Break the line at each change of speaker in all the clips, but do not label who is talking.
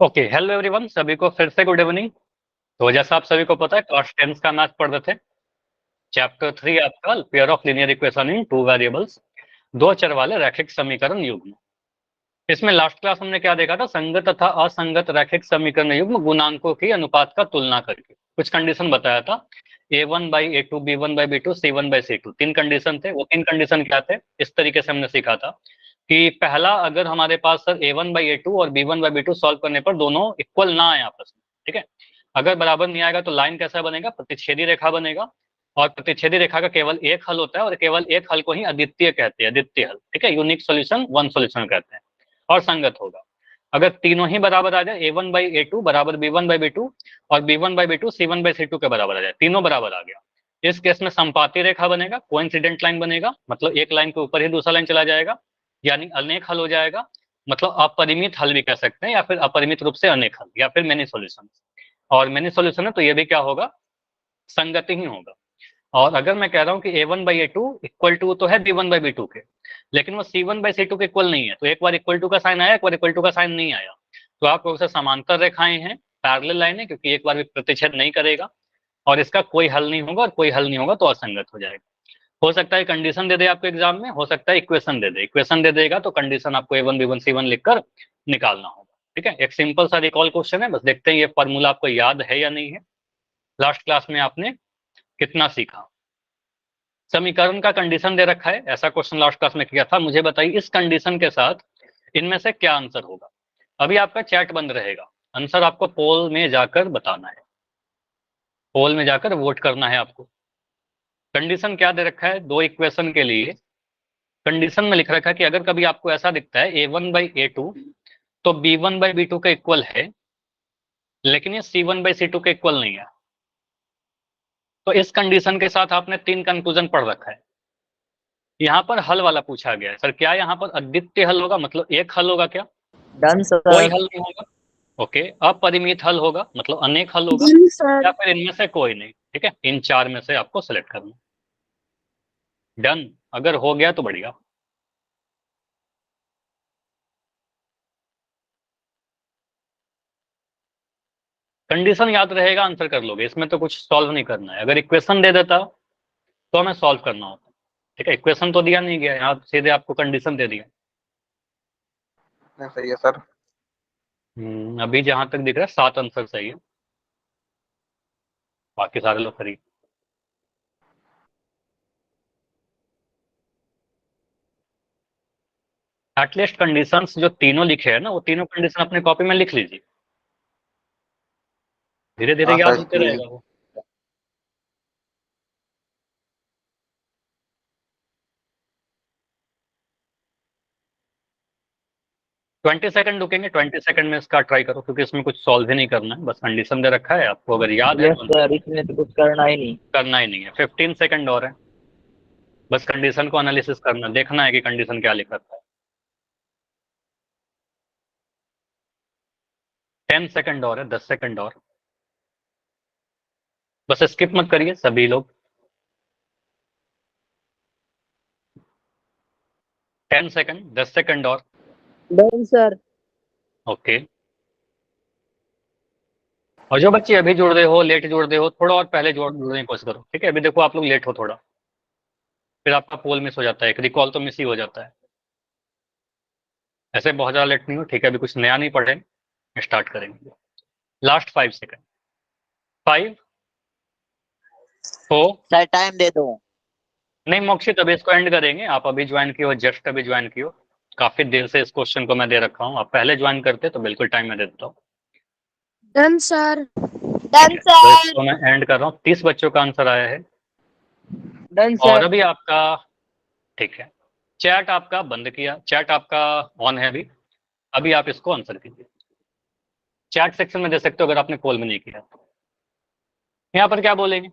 Okay, hello everyone, सभी को फिर से गुड इवनिंग। तो जैसा आप सभी को पता है, क्लास 10 का मैथ पढ़ रहे थे। चैप्टर 3 आपका pair of linear equation in two variables, दो चर वाले रैखिक समीकरण युग्म। इसमें लास्ट क्लास हमने क्या देखा था? संगत तथा असंगत रैखिक समीकरण युग्म गुणांकों की अनुपात का तुलना करके कुछ कंडीशन बताया था। a1/a2, b1/b2, c1/c2 तीन कंडीशन थे। वो तीन कंडीशन क्या थे, इस तरीके से हमने सीखा था कि पहला, अगर हमारे पास सर a1/a2 और b1/b2 सॉल्व करने पर दोनों इक्वल ना आए आपस में, ठीक है। अगर बराबर नहीं आएगा तो लाइन कैसा बनेगा? प्रतिच्छेदी रेखा बनेगा। और प्रतिच्छेदी रेखा का केवल एक हल होता है, और केवल एक हल को ही अद्वितीय कहते हैं, अद्वितीय हल, ठीक है। यूनिक सॉल्यूशन, वन सॉल्यूशन कहते हैं। और संगत होगा अगर तीनों ही बराबर आ जाए, a1/a2 बराबर b1/b2 और b1/b2 c1/c2 के बराबर आ जाए, तीनों बराबर आ गया, इस केस में संपाती रेखा बनेगा, कोइंसिडेंट लाइन बनेगा, मतलब एक लाइन के ऊपर ही दूसरा लाइन चला जाएगा, यानी अनेक हल हो जाएगा, मतलब अपरिमित हल भी कह सकते हैं, या फिर अपरिमित रूप से अनेक हल, या फिर मेनी सॉल्यूशन। और मेनी सॉल्यूशन है तो ये भी क्या होगा? संगति ही होगा। और अगर मैं कह रहा हूँ कि a1/a2 इक्वल टू तो है b1/b2 के, लेकिन वो c1/c2 के इक्वल नहीं है, तो एक बार इक्वल टू का साइन आया, एक बार इक्वल टू का साइन नहीं आया, तो आप लोग से समांतर रेखाएं हैं, पैरेलल लाइनें, क्योंकि एक बार भी प्रतिच्छेद नहीं करेगा, और इसका कोई हल नहीं होगा, और कोई हल नहीं होगा तो असंगत हो जाएगा। हो सकता है कंडीशन दे दे आपको एग्जाम में, हो सकता है इक्वेशन दे दे। इक्वेशन दे देगा तो कंडीशन आपको a1 b1 c1 लिखकर निकालना होगा, ठीक है। एक सिंपल सा रिकॉल क्वेश्चन है, बस देखते हैं ये फॉर्मूला आपको याद है या नहीं है। लास्ट क्लास में आपने कितना सीखा? समीकरण का कंडीशन दे रखा है, ऐसा क्वेश्चन लास्ट क्लास में किया था। मुझे बताइए इस कंडीशन के साथ इनमें से क्या आंसर होगा? अभी आपका चैट बंद रहेगा, आंसर आपको पोल में जाकर बताना है, पोल में जाकर वोट करना है आपको। कंडीशन क्या दे रखा है? दो इक्वेशन के लिए कंडीशन में लिख रखा है कि अगर कभी आपको ऐसा दिखता है a1/a2 तो b1/b2 के इक्वल है, लेकिन ये c1/c2 के इक्वल नहीं है, तो इस कंडीशन के साथ आपने तीन कंक्लूजन पढ़ रखा है। यहाँ पर हल वाला पूछा गया है सर, क्या यहाँ पर अद्वितीय हल होगा, मतलब एक हल होगा क्या?
Done sir.
कोई हल नहीं होगा। ओके, अपरिमित हल होगा, मतलब अनेक हल होगा, या फिर इनमें से कोई नहीं, ठीक है। इन चार में से आपको सेलेक्ट करना। डन, अगर हो गया तो बढ़िया। कंडीशन याद रहेगा, आंसर कर लोगे, इसमें तो कुछ सॉल्व नहीं करना है। अगर इक्वेशन दे देता तो हमें सॉल्व करना होता, ठीक है। इक्वेशन तो दिया नहीं गया, यहाँ सीधे आपको कंडीशन दे दिया।
सही है सर।
अभी जहां तक दिख रहा है 7 आंसर सही है, बाकी सारे लोग खरीद। एटलीस्ट कंडीशंस जो तीनों लिखे हैं ना, वो तीनों कंडीशन अपने कॉपी में लिख लीजिए, धीरे धीरे याद होते रहेगा वो। ट्वेंटी सेकंड रुकेंगे, 20 सेकंड में इसका ट्राई करो, क्योंकि इसमें कुछ सॉल्व ही नहीं करना है, बस कंडीशन दे रखा है, आपको अगर याद है
यस
तो
सर, इसमें तो कुछ करना ही नहीं।
करना ही नहीं है। 15 सेकंड और है, बस कंडीशन को एनालिसिस करना, देखना है कि कंडीशन क्या लिख रखा है। 10 सेकंड और है, 10 सेकंड और, बस स्किप मत करिए सभी लोग। 10 सेकंड, 10 सेकंड और।
Done sir.
ओके, और जो बच्चे अभी जुड़ रहे हो, लेट जुड़ रहे हो, थोड़ा और पहले जुड़ने की कोशिश करो, ठीक है। अभी देखो आप लोग लेट हो थोड़ा, फिर आपका पोल मिस हो जाता है, एक रिकॉल तो मिस ही हो जाता है। ऐसे बहुत ज्यादा लेट नहीं हो, ठीक है। अभी कुछ नया नहीं पढ़े, स्टार्ट करेंगे। Last 5 second, 5 4।
सर टाइम दे दो।
नहीं मोक्षित, अभी इसको एंड करेंगे। आप अभी ज्वाइन किए हो, जस्ट अभी ज्वाइन किए हो, काफी देर से इस क्वेश्चन को मैं दे रखा हूँ। आप पहले ज्वाइन करते तो बिल्कुल टाइम में दे देता हूँ।
Done sir.
ठीक है, तो इसको मैं एंड कर रहा हूँ। 30 बच्चों का आंसर आया है।
डन
और
सर।
अभी आपका, ठीक है, चैट आपका बंद किया, चैट आपका ऑन है अभी। अभी आप इसको आंसर कीजिए, चैट सेक्शन में दे सकते हो अगर आपने कॉल में नहीं किया तो। यहाँ पर क्या बोलेंगे?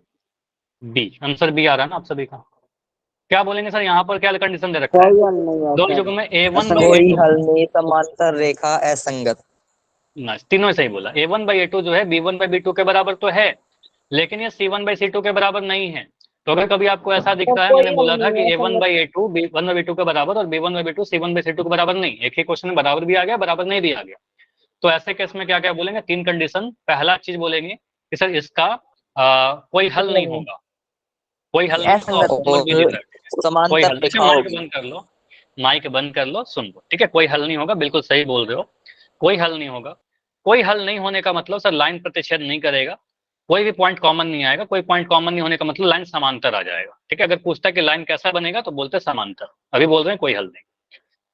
बी, आंसर बी आ रहा है ना आप सभी का। क्या बोलेंगे सर? यहाँ पर क्या कंडीशन दे रखा है?
कोई हल नहीं है
दो
सर।
युग्म में a1 बाई
कोई
a2,
हल नहीं, समांतर रेखा असंगत।
तीनों सही बोला। a1/a2 जो है b1/b2 के बराबर तो है, लेकिन ये c1/c2 के बराबर नहीं है, तो अगर कभी आपको ऐसा दिख रहा है, मैंने बोला था कि a1/a2 b1/b2 के बराबर और b1/b2 c1/c2 के बराबर नहीं, एक ही क्वेश्चन में बराबर भी आ गया, बराबर नहीं भी आ गया, तो ऐसे केस में क्या क्या बोलेंगे, 3 कंडीशन। पहला चीज बोलेंगे कि सर इसका कोई हल नहीं होगा, कोई हल नहीं होगा, ऑप्शन नंबर बी लिख रहा है, कोई
समांतर
हल। अच्छा
रेखा
माइक
होगी।
बंद कर लो, माइक बंद कर लो, सुन लो, ठीक है। कोई हल नहीं होगा, बिल्कुल सही बोल रहे हो, कोई हल नहीं होगा। कोई हल नहीं होने का मतलब सर लाइन प्रतिच्छेद नहीं करेगा, कोई भी पॉइंट कॉमन नहीं आएगा, कोई पॉइंट कॉमन नहीं होने का मतलब लाइन समांतर आ जाएगा, ठीक है। अगर पूछता है कि लाइन कैसा बनेगा तो बोलते समांतर, अभी बोल रहे हैं कोई हल नहीं।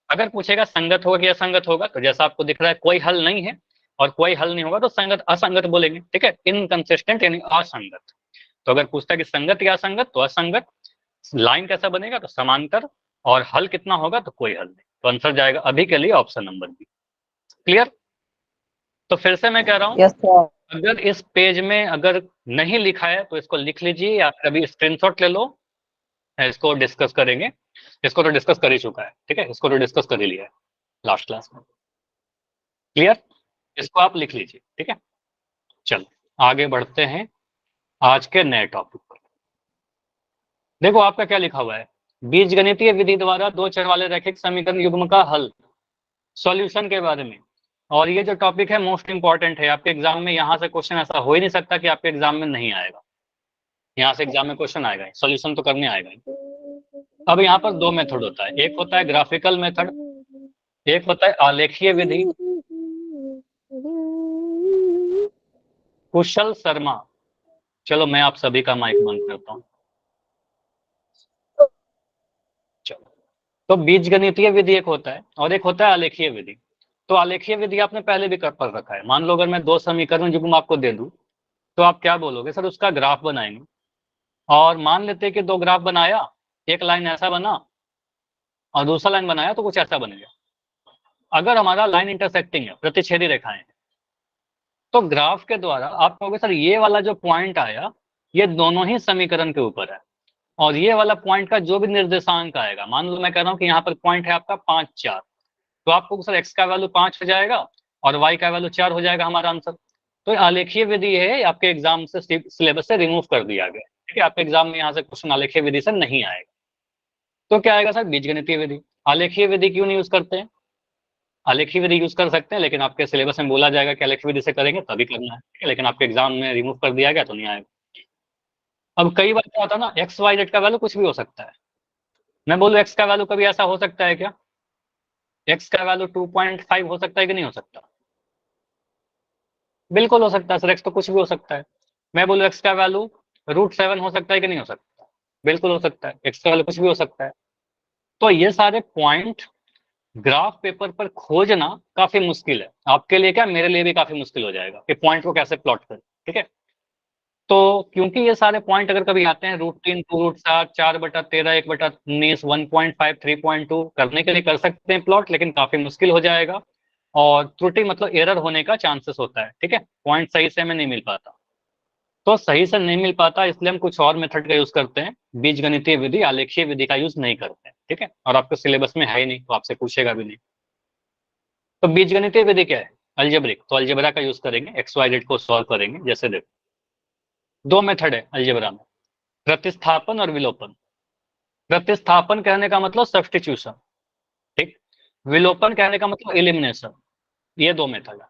अगर पूछेगा संगत होगा कि असंगत होगा, तो जैसा आपको दिख रहा है कोई हल नहीं है और कोई हल नहीं होगा, तो संगत असंगत बोलेंगे, ठीक है, इनकंसिस्टेंट यानी असंगत। तो अगर पूछता है कि संगत या असंगत, तो असंगत। लाइन कैसा बनेगा, तो समांतर। और हल कितना होगा, तो कोई हल नहीं। तो आंसर जाएगा अभी के लिए ऑप्शन नंबर बी। क्लियर? तो फिर से मैं कह रहा हूं,
यस सर।
अगर इस पेज में अगर नहीं लिखा है तो इसको लिख लीजिए, या फिर अभी स्क्रीनशॉट ले लो, इसको डिस्कस करेंगे। इसको तो डिस्कस कर ही चुका है, ठीक है, इसको तो डिस्कस कर ही लिया है लास्ट क्लास में। क्लियर? इसको आप लिख लीजिए, ठीक है। चलो आगे बढ़ते हैं आज के नए टॉपिक पर। देखो आपका क्या लिखा हुआ है, बीजगणितीय विधि द्वारा दो चर वाले रैखिक समीकरण युग्म का हल, सॉल्यूशन के बारे में। और ये जो टॉपिक है मोस्ट इंपॉर्टेंट है आपके एग्जाम में, यहां से क्वेश्चन ऐसा हो ही नहीं सकता कि आपके एग्जाम में नहीं आएगा, यहाँ से एग्जाम में क्वेश्चन आएगा, सॉल्यूशन तो करने आएगा ही। अब यहाँ पर दो मेथड होता है, एक होता है ग्राफिकल मेथड, एक होता है आलेखीय विधि। कुशल शर्मा, चलो मैं आप सभी का माइक बंद करता हूँ। चलो, तो बीजगणितीय विधि एक होता है और एक होता है आलेखीय विधि। तो आलेखीय विधि आपने पहले भी पढ़ रखा है। मान लो अगर मैं दो समीकरण युग्म आपको दे दूं, तो आप क्या बोलोगे, सर उसका ग्राफ बनाएंगे। और मान लेते हैं कि दो ग्राफ बनाया, एक लाइन ऐसा बना और दूसरा लाइन बनाया तो कुछ ऐसा बन गया। अगर हमारा लाइन इंटरसेक्टिंग है, प्रतिच्छेदी रेखाएं, तो ग्राफ के द्वारा आप कहोगे सर ये वाला जो पॉइंट आया, ये दोनों ही समीकरण के ऊपर है, और ये वाला पॉइंट का जो भी निर्देशांक आएगा, मान लो मैं कह रहा हूं कि यहाँ पर पॉइंट है आपका 5, 4, तो आपको सर एक्स का वैल्यू 5 हो जाएगा और वाई का वैल्यू 4 हो जाएगा हमारा आंसर। तो आलेखीय विधि है, आपके एग्जाम से सिलेबस से रिमूव कर दिया गया, ठीक है। आपके एग्जाम में यहाँ से क्वेश्चन आलेखीय विधि से नहीं आएगा। तो क्या आएगा सर, बीजगणितीय विधि। आलेखीय विधि क्यों नहीं यूज करते हैं, आलेखीय विधि यूज कर सकते हैं, लेकिन आपके सिलेबस में बोला जाएगा कि आलेखीय विधि से करेंगे तभी करना है, ठीक है, लेकिन आपके एग्जाम में रिमूव कर दिया गया तो नहीं आएगा। अब कई बार क्या होता है ना, एक्स वाई जेड का वैल्यू कुछ भी हो सकता है। मैं बोलूं एक्स का वैल्यू कभी ऐसा हो सकता है क्या, एक्स का वैल्यू 2.5 हो सकता है कि नहीं हो सकता? बिल्कुल हो सकता है सर, एक्स तो कुछ भी हो सकता है। मैं बोलूं एक्स का वैल्यू √7 हो सकता है कि नहीं हो सकता? बिल्कुल हो सकता है, एक्स का वैल्यू कुछ भी हो सकता है। तो ये सारे पॉइंट ग्राफ पेपर पर खोजना काफी मुश्किल है आपके लिए, क्या मेरे लिए भी काफी मुश्किल हो जाएगा कि पॉइंट को कैसे प्लॉट करें, ठीक है। तो क्योंकि ये सारे पॉइंट अगर कभी आते हैं √3, 2√7, 4/13, 1/19, 1.5, 3.2 करने के लिए कर सकते हैं प्लॉट, लेकिन काफी मुश्किल हो जाएगा और त्रुटि मतलब एरर होने का चांसेस होता है, ठीक है, पॉइंट सही से हमें नहीं मिल पाता। तो सही से नहीं मिल पाता, इसलिए हम कुछ और मेथड का यूज करते हैं, बीजगणितीय विधि, आलेखीय विधि का यूज नहीं करते हैं, ठीक है। और आपके सिलेबस में है ही नहीं तो आपसे पूछेगा भी नहीं। तो बीजगणितीय विधि क्या है, अलजेब्रिक, तो अलजेब्रा का यूज करेंगे, एक्स वाई जेड को सॉल्व करेंगे। जैसे देखो दो मेथड है अलजेब्रा में, प्रतिस्थापन और विलोपन। प्रतिस्थापन कहने का मतलब सब्स्टिट्यूशन, ठीक। विलोपन कहने का मतलब एलिमिनेशन। ये दो मेथड है।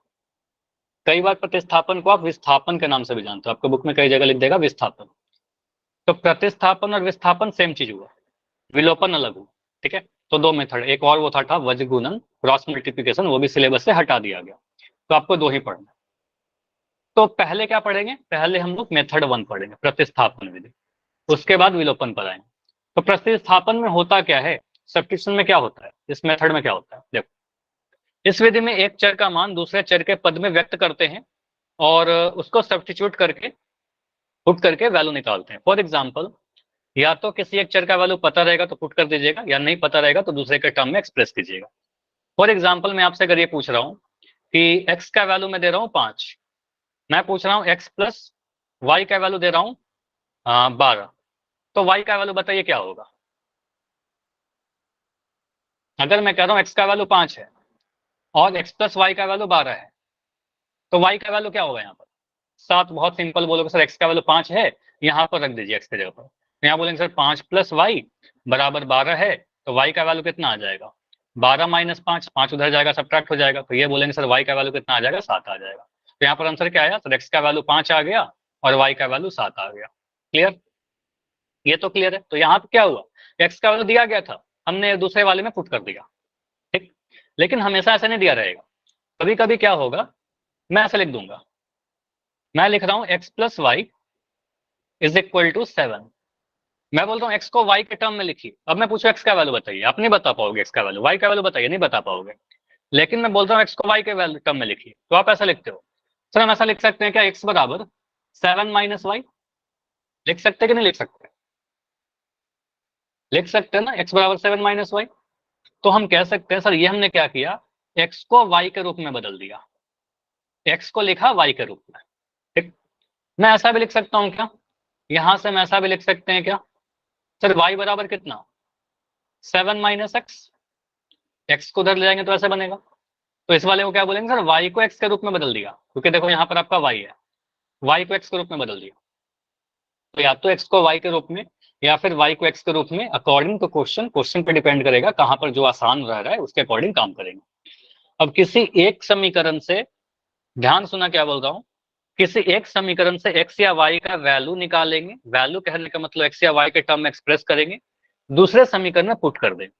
कई बार प्रतिस्थापन को आप विस्थापन के नाम से भी जानते हो, आपके बुक में कई जगह लिख देगा विस्थापन। तो प्रतिस्थापन और विस्थापन सेम चीज हुआ, विलोपन अलग हुआ, ठीक है। तो दो मेथड, एक और वो था वज्र गुणन, क्रॉस मल्टीप्लिकेशन, वो भी सिलेबस से हटा दिया गया, तो आपको दो ही पढ़ना। तो पहले क्या पढ़ेंगे, पहले हम लोग मेथड 1 पढ़ेंगे, प्रतिस्थापन विधि, उसके बाद विलोपन पर आएंगे। तो प्रतिस्थापन में होता क्या है, सब्स्टिट्यूशन में क्या होता है, इस मेथड में क्या होता है, देखो इस विधि में एक चर का मान दूसरे चर के पद में व्यक्त करते हैं और उसको सब्स्टिट्यूट करके पुट करके वैल्यू निकालते हैं। फॉर एग्जाम्पल, या तो किसी एक चर का वैल्यू पता रहेगा तो पुट कर दीजिएगा, या नहीं पता रहेगा तो दूसरे के टर्म में एक्सप्रेस कीजिएगा। फॉर एग्जाम्पल, मैं आपसे अगर ये पूछ रहा हूँ कि एक्स का वैल्यू मैं दे रहा हूँ 5, मैं पूछ रहा हूँ एक्स प्लस वाई का वैल्यू दे रहा हूँ 12, तो वाई का वैल्यू बताइए क्या होगा। अगर मैं कह रहा हूँ एक्स का वैल्यू 5 है और एक्स प्लस वाई का वैल्यू 12 है, तो वाई का वैल्यू क्या होगा यहाँ पर 7। बहुत सिंपल बोलोगे सर एक्स का वैल्यू 5 है, यहाँ पर रख दीजिए एक्स की जगह पर, तो यहाँ बोलेंगे सर 5 + y बराबर 12 है, तो y का वैल्यू कितना आ जाएगा? 12 - 5, 5 उधर जाएगा, सब्ट्रैक्ट हो जाएगा, तो ये बोलेंगे सर y का वैल्यू कितना आ जाएगा? 7 आ जाएगा। तो यहाँ पर आंसर क्या आया? सर x का वैल्यू 5 आ गया और y का वैल्यू 7 आ गया। क्लियर? ये तो क्लियर है। तो यहाँ पे क्या हुआ, x का वैल्यू दिया गया था, हमने दूसरे वाले में पुट कर दिया, ठीक। लेकिन हमेशा ऐसा नहीं दिया रहेगा, कभी कभी क्या होगा, मैं ऐसा लिख दूंगा, मैं लिख रहा हूं x + y = 7। मैं बोल रहा हूँ x को y के टर्म में लिखिए। अब मैं पूछूं x का वैल्यू बताइए, आप नहीं बता पाओगे, x का वैल्यू, y का वैल्यू बताइए, नहीं बता पाओगे। लेकिन मैं बोलता हूँ x को y के वैल्यू टर्म में लिखिए, तो आप ऐसा लिखते हो। सर हम ऐसा लिख सकते हैं क्या, x बराबर 7 - y? लिख सकते कि नहीं लिख सकते? लिख सकते हैं ना, x बराबर 7 - y। तो हम कह सकते हैं सर ये हमने क्या किया, x को y के रूप में बदल दिया, x को लिखा y के रूप में, ठीक। मैं ऐसा भी लिख सकता हूँ क्या, यहां से हम ऐसा भी लिख सकते हैं क्या, सर y बराबर कितना, 7 - x, x को उधर ले जाएंगे तो ऐसे बनेगा। तो इस वाले को क्या बोलेंगे सर, y को x के रूप में बदल दिया, क्योंकि देखो यहाँ पर आपका y है, y को x के रूप में बदल दिया। तो या तो x को y के रूप में या फिर y को x के रूप में, अकॉर्डिंग टू क्वेश्चन पे डिपेंड करेगा, कहां पर जो आसान रह रहा है उसके अकॉर्डिंग काम करेंगे। अब किसी एक समीकरण से, ध्यान सुना क्या बोल रहा हूं, किसी एक समीकरण से x या y का वैल्यू निकालेंगे, वैल्यू कहने का मतलब x या y के टर्म में एक्सप्रेस करेंगे, दूसरे समीकरण में पुट कर देंगे।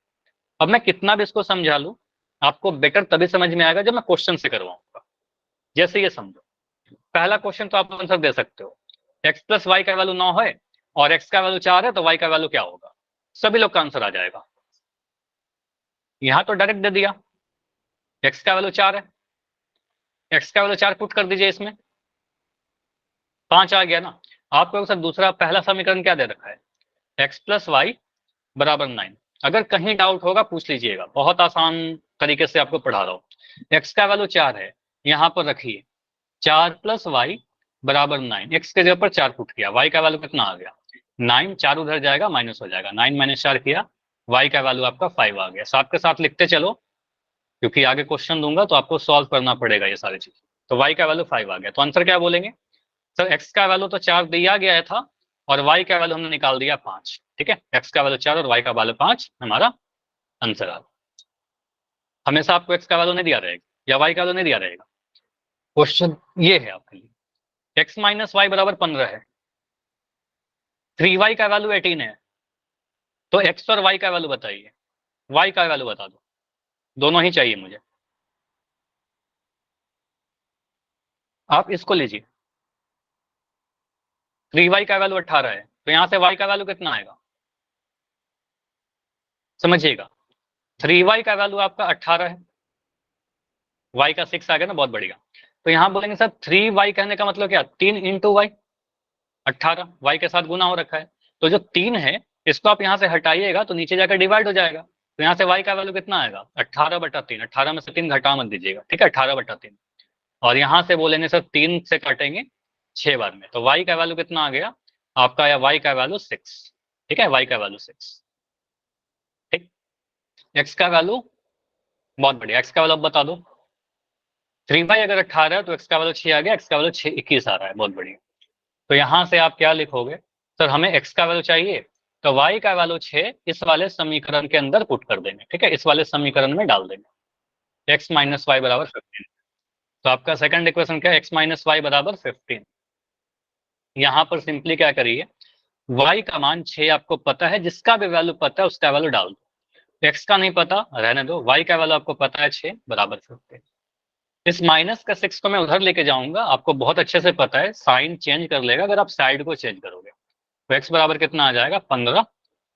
अब मैं कितना भी इसको समझा लूं, आपको बेटर तभी समझ में आएगा जब मैं क्वेश्चन से करवाऊंगा। जैसे ये समझो, पहला क्वेश्चन तो आप आंसर दे सकते हो, x + y का वैल्यू 9 है और x का वैल्यू 4 है, तो y का वैल्यू क्या होगा? सभी लोग का आंसर आ जाएगा। यहां तो डायरेक्ट दे दिया, x का वैल्यू 4 है, x का वैल्यू 4 पुट कर दीजिए, इसमें 5 आ गया ना। आपको सर दूसरा पहला समीकरण क्या दे रखा है, x + y बराबर 9। अगर कहीं डाउट होगा पूछ लीजिएगा, बहुत आसान तरीके से आपको पढ़ा रहा हूं। x का वैल्यू 4 है, यहां पर रखिए 4 + y बराबर 9, x के जगह पर 4 पुट किया, y का वैल्यू कितना आ गया 9, 4 उधर जाएगा माइनस हो जाएगा, 9 - 4 किया, y का वैल्यू आपका 5 आ गया। साथ के साथ लिखते चलो, क्योंकि आगे क्वेश्चन दूंगा तो आपको सॉल्व करना पड़ेगा ये सारी चीज। तो y का वैल्यू 5 आ गया, तो आंसर क्या बोलेंगे सर, x का वैल्यू तो 4 दिया गया था और y का वैल्यू हमने निकाल दिया 5, ठीक है। x का वैल्यू 4 और y का वैल्यू 5 हमारा आंसर आ गया। हमेशा आपको x का वैल्यू नहीं दिया रहेगा या y का वैल्यू नहीं दिया रहेगा, क्वेश्चन ये है आपके लिए। x - y बराबर 15 है, 3y का वैल्यू 18 है, तो x और y का वैल्यू बताइए, y का वैल्यू बता दो, दोनों ही चाहिए मुझे। आप इसको लीजिए, 3y का वैल्यू 18 है, तो यहां से y का वैल्यू कितना आएगा, समझिएगा। 3y का वैल्यू आपका 18 है, y का 6 आ गया ना, बहुत बढ़िया। तो यहां बोलेंगे सर 3y कहने का मतलब क्या, 3 × y, 18 y के साथ गुना हो रखा है, तो जो 3 है इसको आप यहां से हटाइएगा तो नीचे जाकर डिवाइड हो जाएगा, तो यहाँ से y का वैल्यू कितना आएगा 18/3, 18 में से 3 घटा मत दीजिएगा, ठीक है, 18/3। और यहां से बोलेंगे सर 3 से काटेंगे 6 बार में, तो y का वैल्यू कितना आ गया आपका, या y का वैल्यू 6, ठीक है, y का वैल्यू 6, ठीक। x का वैल्यू, बहुत बढ़िया, x का वैल्यू बता दो, 3y अगर 18 है तो x का वैल्यू 6 आ गया, x का वैल्यू 21 आ रहा है, बहुत बढ़िया। तो यहां से आप क्या लिखोगे, सर हमें x का वैल्यू चाहिए, तो y का वैल्यू 6 इस वाले समीकरण के अंदर पुट कर देंगे, ठीक है, इस वाले समीकरण में डाल देंगे, x - y बराबर 15। तो आपका सेकंड इक्वेशन क्या है, x - y बराबर 15। यहां पर सिंपली क्या करिए, y का मान 6 आपको पता है, जिसका भी वैल्यू पता है उसका वैल्यू डाल दो, x का नहीं पता रहने दो, y का वैल्यू आपको पता है 6 बराबर 15। इस माइनस का 6 को मैं उधर लेके जाऊंगा, आपको बहुत अच्छे से पता है साइन चेंज कर लेगा अगर आप साइड को चेंज करोगे। तो x बराबर कितना आ जाएगा 15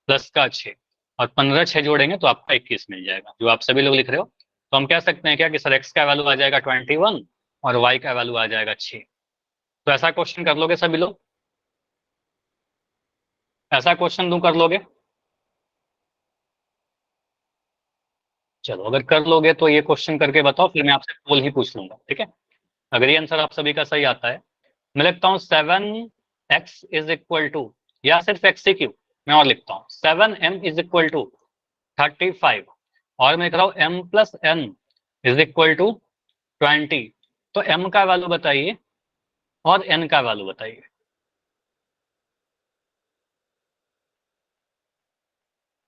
+ का 6, और 15 6 जोड़ेंगे तो आपका 21 मिल जाएगा, जो आप सभी लोग लिख रहे हो। तो हम कह सकते हैं क्या कि सर x का वैल्यू आ जाएगा 21 और y का वैल्यू आ जाएगा 6। तो ऐसा क्वेश्चन कर लोगे सभी लोग, ऐसा क्वेश्चन दूं कर लोगे? चलो अगर कर लोगे तो ये क्वेश्चन करके बताओ, फिर मैं आपसे पोल ही पूछ लूंगा, ठीक है। अगर ये आंसर आप सभी का सही आता है, मैं लिखता हूँ 7x = या सिर्फ x ही क्यों, मैं और लिखता हूँ 7m = 35, और मैं लिख रहा हूँ m + n = 20। तो m का वैल्यू बताइए और n का वैल्यू बताइए।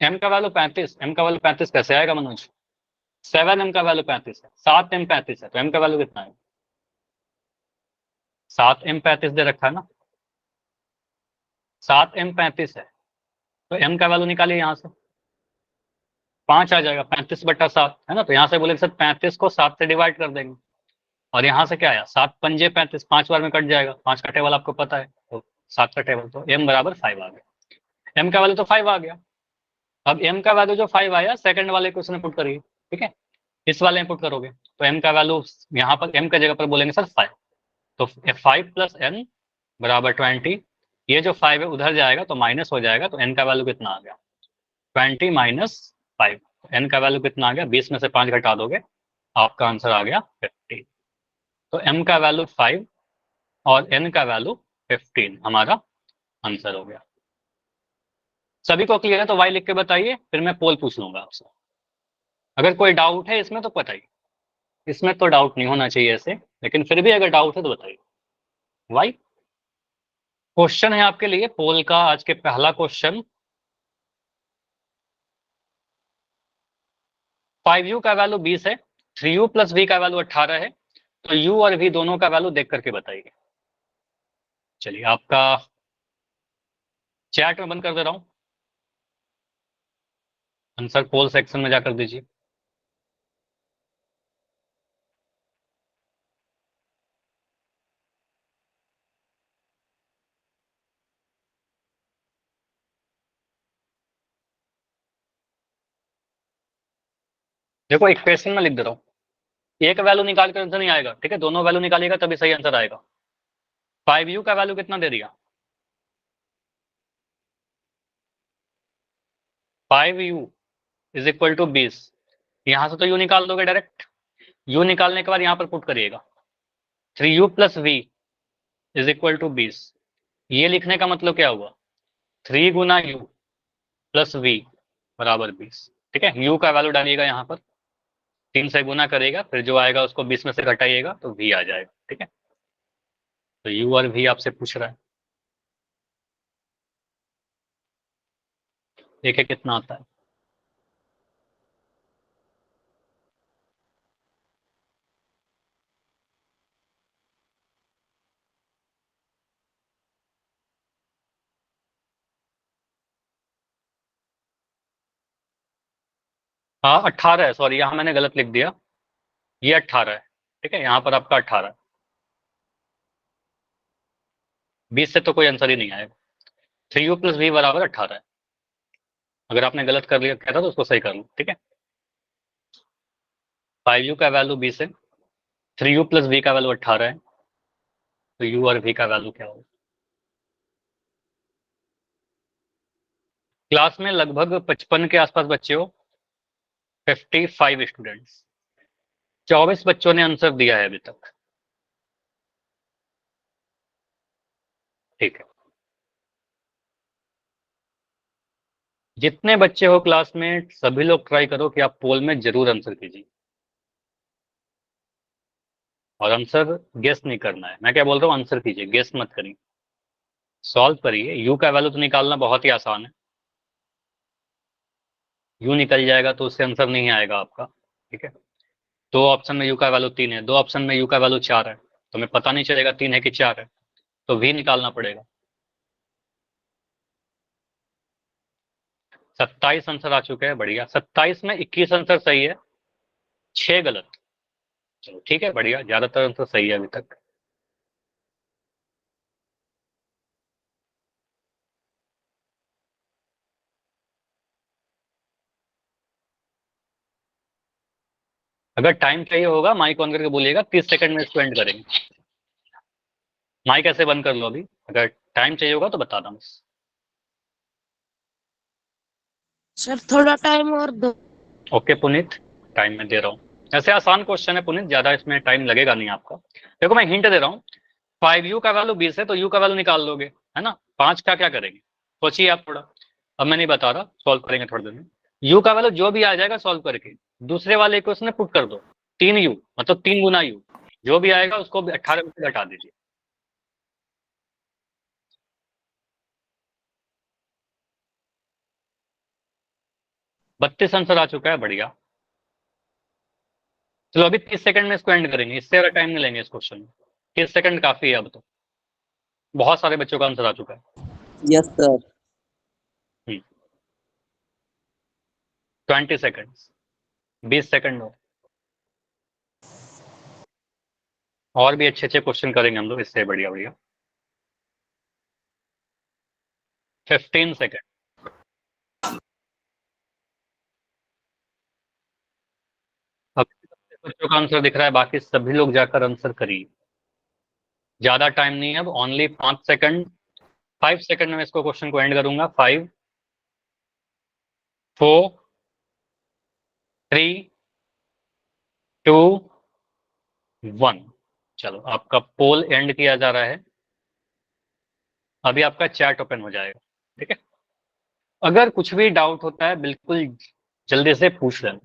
m का वैल्यू 35, m का वैल्यू 35 कैसे आएगा मनोज? 7m का वैल्यू 35 है, 7m 35 है, तो m का वैल्यू कितना है? 7m 35 दे रखा है ना, 7m 35 है, तो m का वैल्यू निकालिए यहाँ से, 5 आ जाएगा, 35/7 है ना, तो यहाँ से बोले सर 35 को 7 से डिवाइड कर देंगे, और यहाँ से क्या आया, 7 पंजे 35, 5 बार में कट जाएगा, 5 का टेबल आपको पता है, तो 7 का टेबल, तो m बराबर 5 आ गया, m का वैल्यू तो 5 आ गया। अब m का वैल्यू जो 5 आया सेकंड वाले क्वेश्चन में पुट करिए, ठीक है, इस वाले में पुट करोगे तो m का वैल्यू यहाँ पर m का जगह पर बोलेंगे सर 5, तो 5 + n बराबर 20, ये जो 5 है उधर जाएगा तो माइनस हो जाएगा, तो n का वैल्यू कितना आ गया, 20 - 5, n का वैल्यू कितना आ गया, 20 में से 5 घटा दोगे, आपका आंसर आ गया 50। तो m का वैल्यू 5 और n का वैल्यू 15 हमारा आंसर हो गया। सभी को क्लियर है तो y लिख के बताइए, फिर मैं पोल पूछ लूंगा आपसे। अगर कोई डाउट है इसमें तो बताइए, इसमें तो डाउट नहीं होना चाहिए ऐसे, लेकिन फिर भी अगर डाउट है तो बताइए। वाई क्वेश्चन है आपके लिए पोल का, आज के पहला क्वेश्चन, 5u का वैल्यू 20 है, 3u + v का वैल्यू 18 है, तो u और v दोनों का वैल्यू देख करके बताइए। चलिए आपका चैट में बंद कर दे रहा हूं, आंसर पोल सेक्शन में जाकर दीजिए। देखो इक्वेशन में लिख दे रहा हूँ, एक वैल्यू निकाल कर आंसर नहीं आएगा, ठीक है, दोनों वैल्यू निकालिएगा तभी सही आंसर आएगा। 5u का वैल्यू कितना दे दिया, 5u = 20, यहां से तो u निकाल दोगे डायरेक्ट, u निकालने के बाद यहां पर पुट करिएगा, 3u + v = 20, ये लिखने का मतलब क्या हुआ, 3 × u + v बराबर 20, ठीक है, u का वैल्यू डालिएगा यहाँ पर, 3 से गुना करेगा, फिर जो आएगा उसको 20 में से घटाइएगा तो v आ जाएगा, ठीक है, तो u और v आपसे पूछ रहा है, देखिए कितना आता है। हाँ 18 है, सॉरी यहाँ मैंने गलत लिख दिया, ये 18 है, ठीक है, यहाँ पर आपका 18 है, 20 से तो कोई आंसर ही नहीं आएगा, 3u + v बराबर 18 है, अगर आपने गलत कर लिया कहता तो उसको सही कर लो, ठीक है, 5u का वैल्यू 20 है, 3u + v का वैल्यू 18 है, तो u और v का वैल्यू क्या होगा। क्लास में लगभग 55 के आसपास बच्चे हो, 55 स्टूडेंट्स, 24 बच्चों ने आंसर दिया है अभी तक, ठीक है, जितने बच्चे हो क्लास में सभी लोग ट्राई करो कि आप पोल में जरूर आंसर कीजिए, और आंसर गेस नहीं करना है, मैं क्या बोल रहा हूँ, आंसर कीजिए, गेस मत करिए, सॉल्व करिए। यू का वैल्यू तो निकालना बहुत ही आसान है, यू निकल जाएगा तो उससे आंसर नहीं आएगा आपका, ठीक है, दो ऑप्शन में यू का वैल्यू 3 है, दो ऑप्शन में यू का वैल्यू 4 है, तो हमें पता नहीं चलेगा 3 है कि 4 है, तो वी निकालना पड़ेगा। 27 आंसर आ चुके हैं, बढ़िया, 27 में 21 आंसर सही है, 6 गलत, चलो ठीक है, बढ़िया, ज्यादातर आंसर सही है अभी तक। अगर टाइम चाहिए होगा माइक ऑन करके बोलिएगा, 30 सेकंड में इसको एंड करेंगे। माइक ऐसे बंद कर लो अभी, अगर टाइम चाहिए होगा तो बता दो।
सर थोड़ा टाइम और दो।
ओके पुनीत, टाइम में दे रहा हूँ, ऐसे आसान क्वेश्चन है पुनीत, ज्यादा इसमें टाइम लगेगा नहीं आपका। देखो मैं हिंट दे रहा हूँ, 5u का वैल्यू 20 है तो u का वैल्यू निकाल लोगे, है ना, 5 का क्या करेंगे, सोचिए आप थोड़ा, अब मैं नहीं बता रहा, सॉल्व करेंगे थोड़ी देर में। u का वैल्यू जो भी आ जाएगा सॉल्व करके दूसरे वाले इक्वेशन में पुट कर दो, 3u मतलब 3 गुना u, जो भी आएगा उसको 18 में से घटा दीजिए। 32 आंसर आ चुका है, बढ़िया। चलो अभी 30 सेकंड में इसको एंड करेंगे, इससे ज्यादा टाइम नहीं लेंगे इस क्वेश्चन में। 30 सेकंड काफी है अब तो, बहुत सारे बच्चों का आंसर आ चुका है।
Yes sir.
20 सेकंड, 20 सेकंड और भी अच्छे अच्छे क्वेश्चन करेंगे हम लोग इससे, बढ़िया बढ़िया। 15 सेकंड। अब बच्चों का आंसर दिख रहा है, बाकी सभी लोग जाकर आंसर करिए। ज्यादा टाइम नहीं है अब, ओनली 5 सेकंड। 5 सेकंड में इसको क्वेश्चन को एंड करूंगा। 5 4 3 2 1। चलो आपका पोल एंड किया जा रहा है, अभी आपका चैट ओपन हो जाएगा, ठीक है। अगर कुछ भी डाउट होता है बिल्कुल जल्दी से पूछ लेना,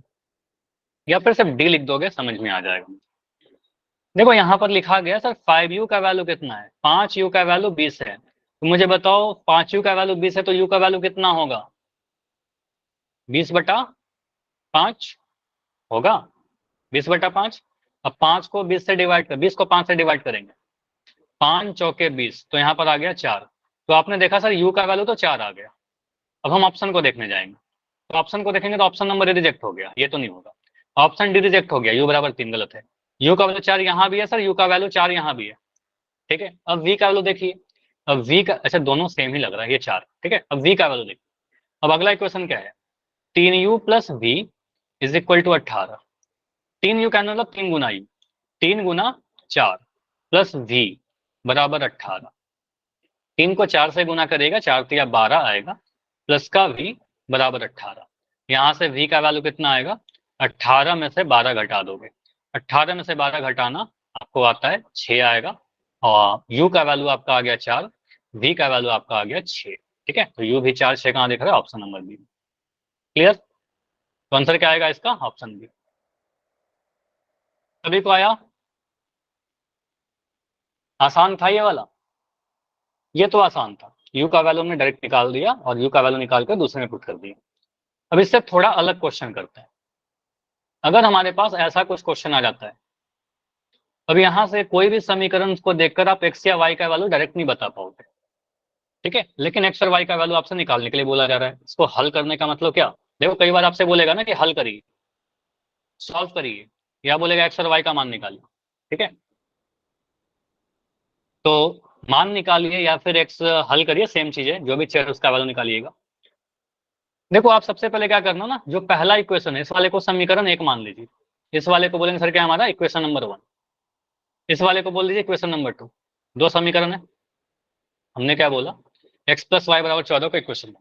या फिर सिर्फ डी लिख दोगे, समझ में आ जाएगा। देखो यहाँ पर लिखा गया सर 5u का वैल्यू कितना है, 5u का वैल्यू 20 है, तो मुझे बताओ 5u का वैल्यू 20 है तो u का वैल्यू कितना होगा? 20/5 होगा, 20/5। अब 5 को 20 से डिवाइड कर, 20 को 5 से डिवाइड करेंगे, 5 चौके 20, तो यहाँ पर आ गया 4। तो आपने देखा सर u का वैल्यू तो 4 आ गया। अब हम ऑप्शन को देखने जाएंगे, तो ऑप्शन को देखेंगे तो ऑप्शन नंबर रिजेक्ट हो गया, ये तो नहीं होगा। ऑप्शन डी रिजेक्ट हो गया, u बराबर 3 गलत है। u का वैल्यू 4 यहाँ भी है सर, u का वैल्यू 4 यहाँ भी है, ठीक है। अब v का वैल्यू देखिए, अब v का, अच्छा दोनों सेम ही लग रहा है ये 4, ठीक है। अब v का वैल्यू देखिए, अब अगला इक्वेशन क्या है, 3u plus v is equal to 18। 3u का मतलब 3 गुना u, 3 गुना 4 प्लस v बराबर 18। 3 को 4 से गुना करेगा, 4 तिया 12 आएगा, प्लस का v बराबर 18। यहाँ से v का वैल्यू कितना आएगा, 18 में से 12 घटा दोगे, 18 में से 12 घटाना आपको आता है 6 आएगा, और u का वैल्यू आपका आ गया 4, v का वैल्यू आपका आ गया 6, ठीक है। तो u भी 4 6 कहाँ दिख रहा है, ऑप्शन नंबर बी। क्लियर? तो आंसर क्या आएगा इसका, ऑप्शन बी। सभी को आया? आसान था ये वाला, ये तो आसान था। u का वैल्यू हमने डायरेक्ट निकाल दिया और u का वैल्यू निकाल कर दूसरे में पुट कर दिया। अब इससे थोड़ा अलग क्वेश्चन करते हैं। अगर हमारे पास ऐसा कुछ क्वेश्चन आ जाता है, अब यहाँ से कोई भी समीकरण को देखकर आप x या y का वैल्यू डायरेक्ट नहीं बता पाओगे, ठीक है, लेकिन x और y का वैल्यू आपसे निकालने के लिए बोला जा रहा है। इसको हल करने का मतलब क्या, देखो कई बार आपसे बोलेगा ना कि हल करिए, सॉल्व करिए, या बोलेगा x और y का मान निकालिए, ठीक है। तो मान निकालिए या फिर x हल करिए, सेम चीज है, जो भी चेयर उसका वैल्यू निकालिएगा। देखो आप सबसे पहले क्या करना ना, जो पहला इक्वेशन है इस वाले को समीकरण 1 मान लीजिए, इस वाले को बोलेंगे सर क्या हमारा इक्वेशन नंबर 1, इस वाले को बोल दीजिए इक्वेशन नंबर 2। दो समीकरण है, हमने क्या बोला, x प्लस वाई बराबर 14 का इक्वेशन,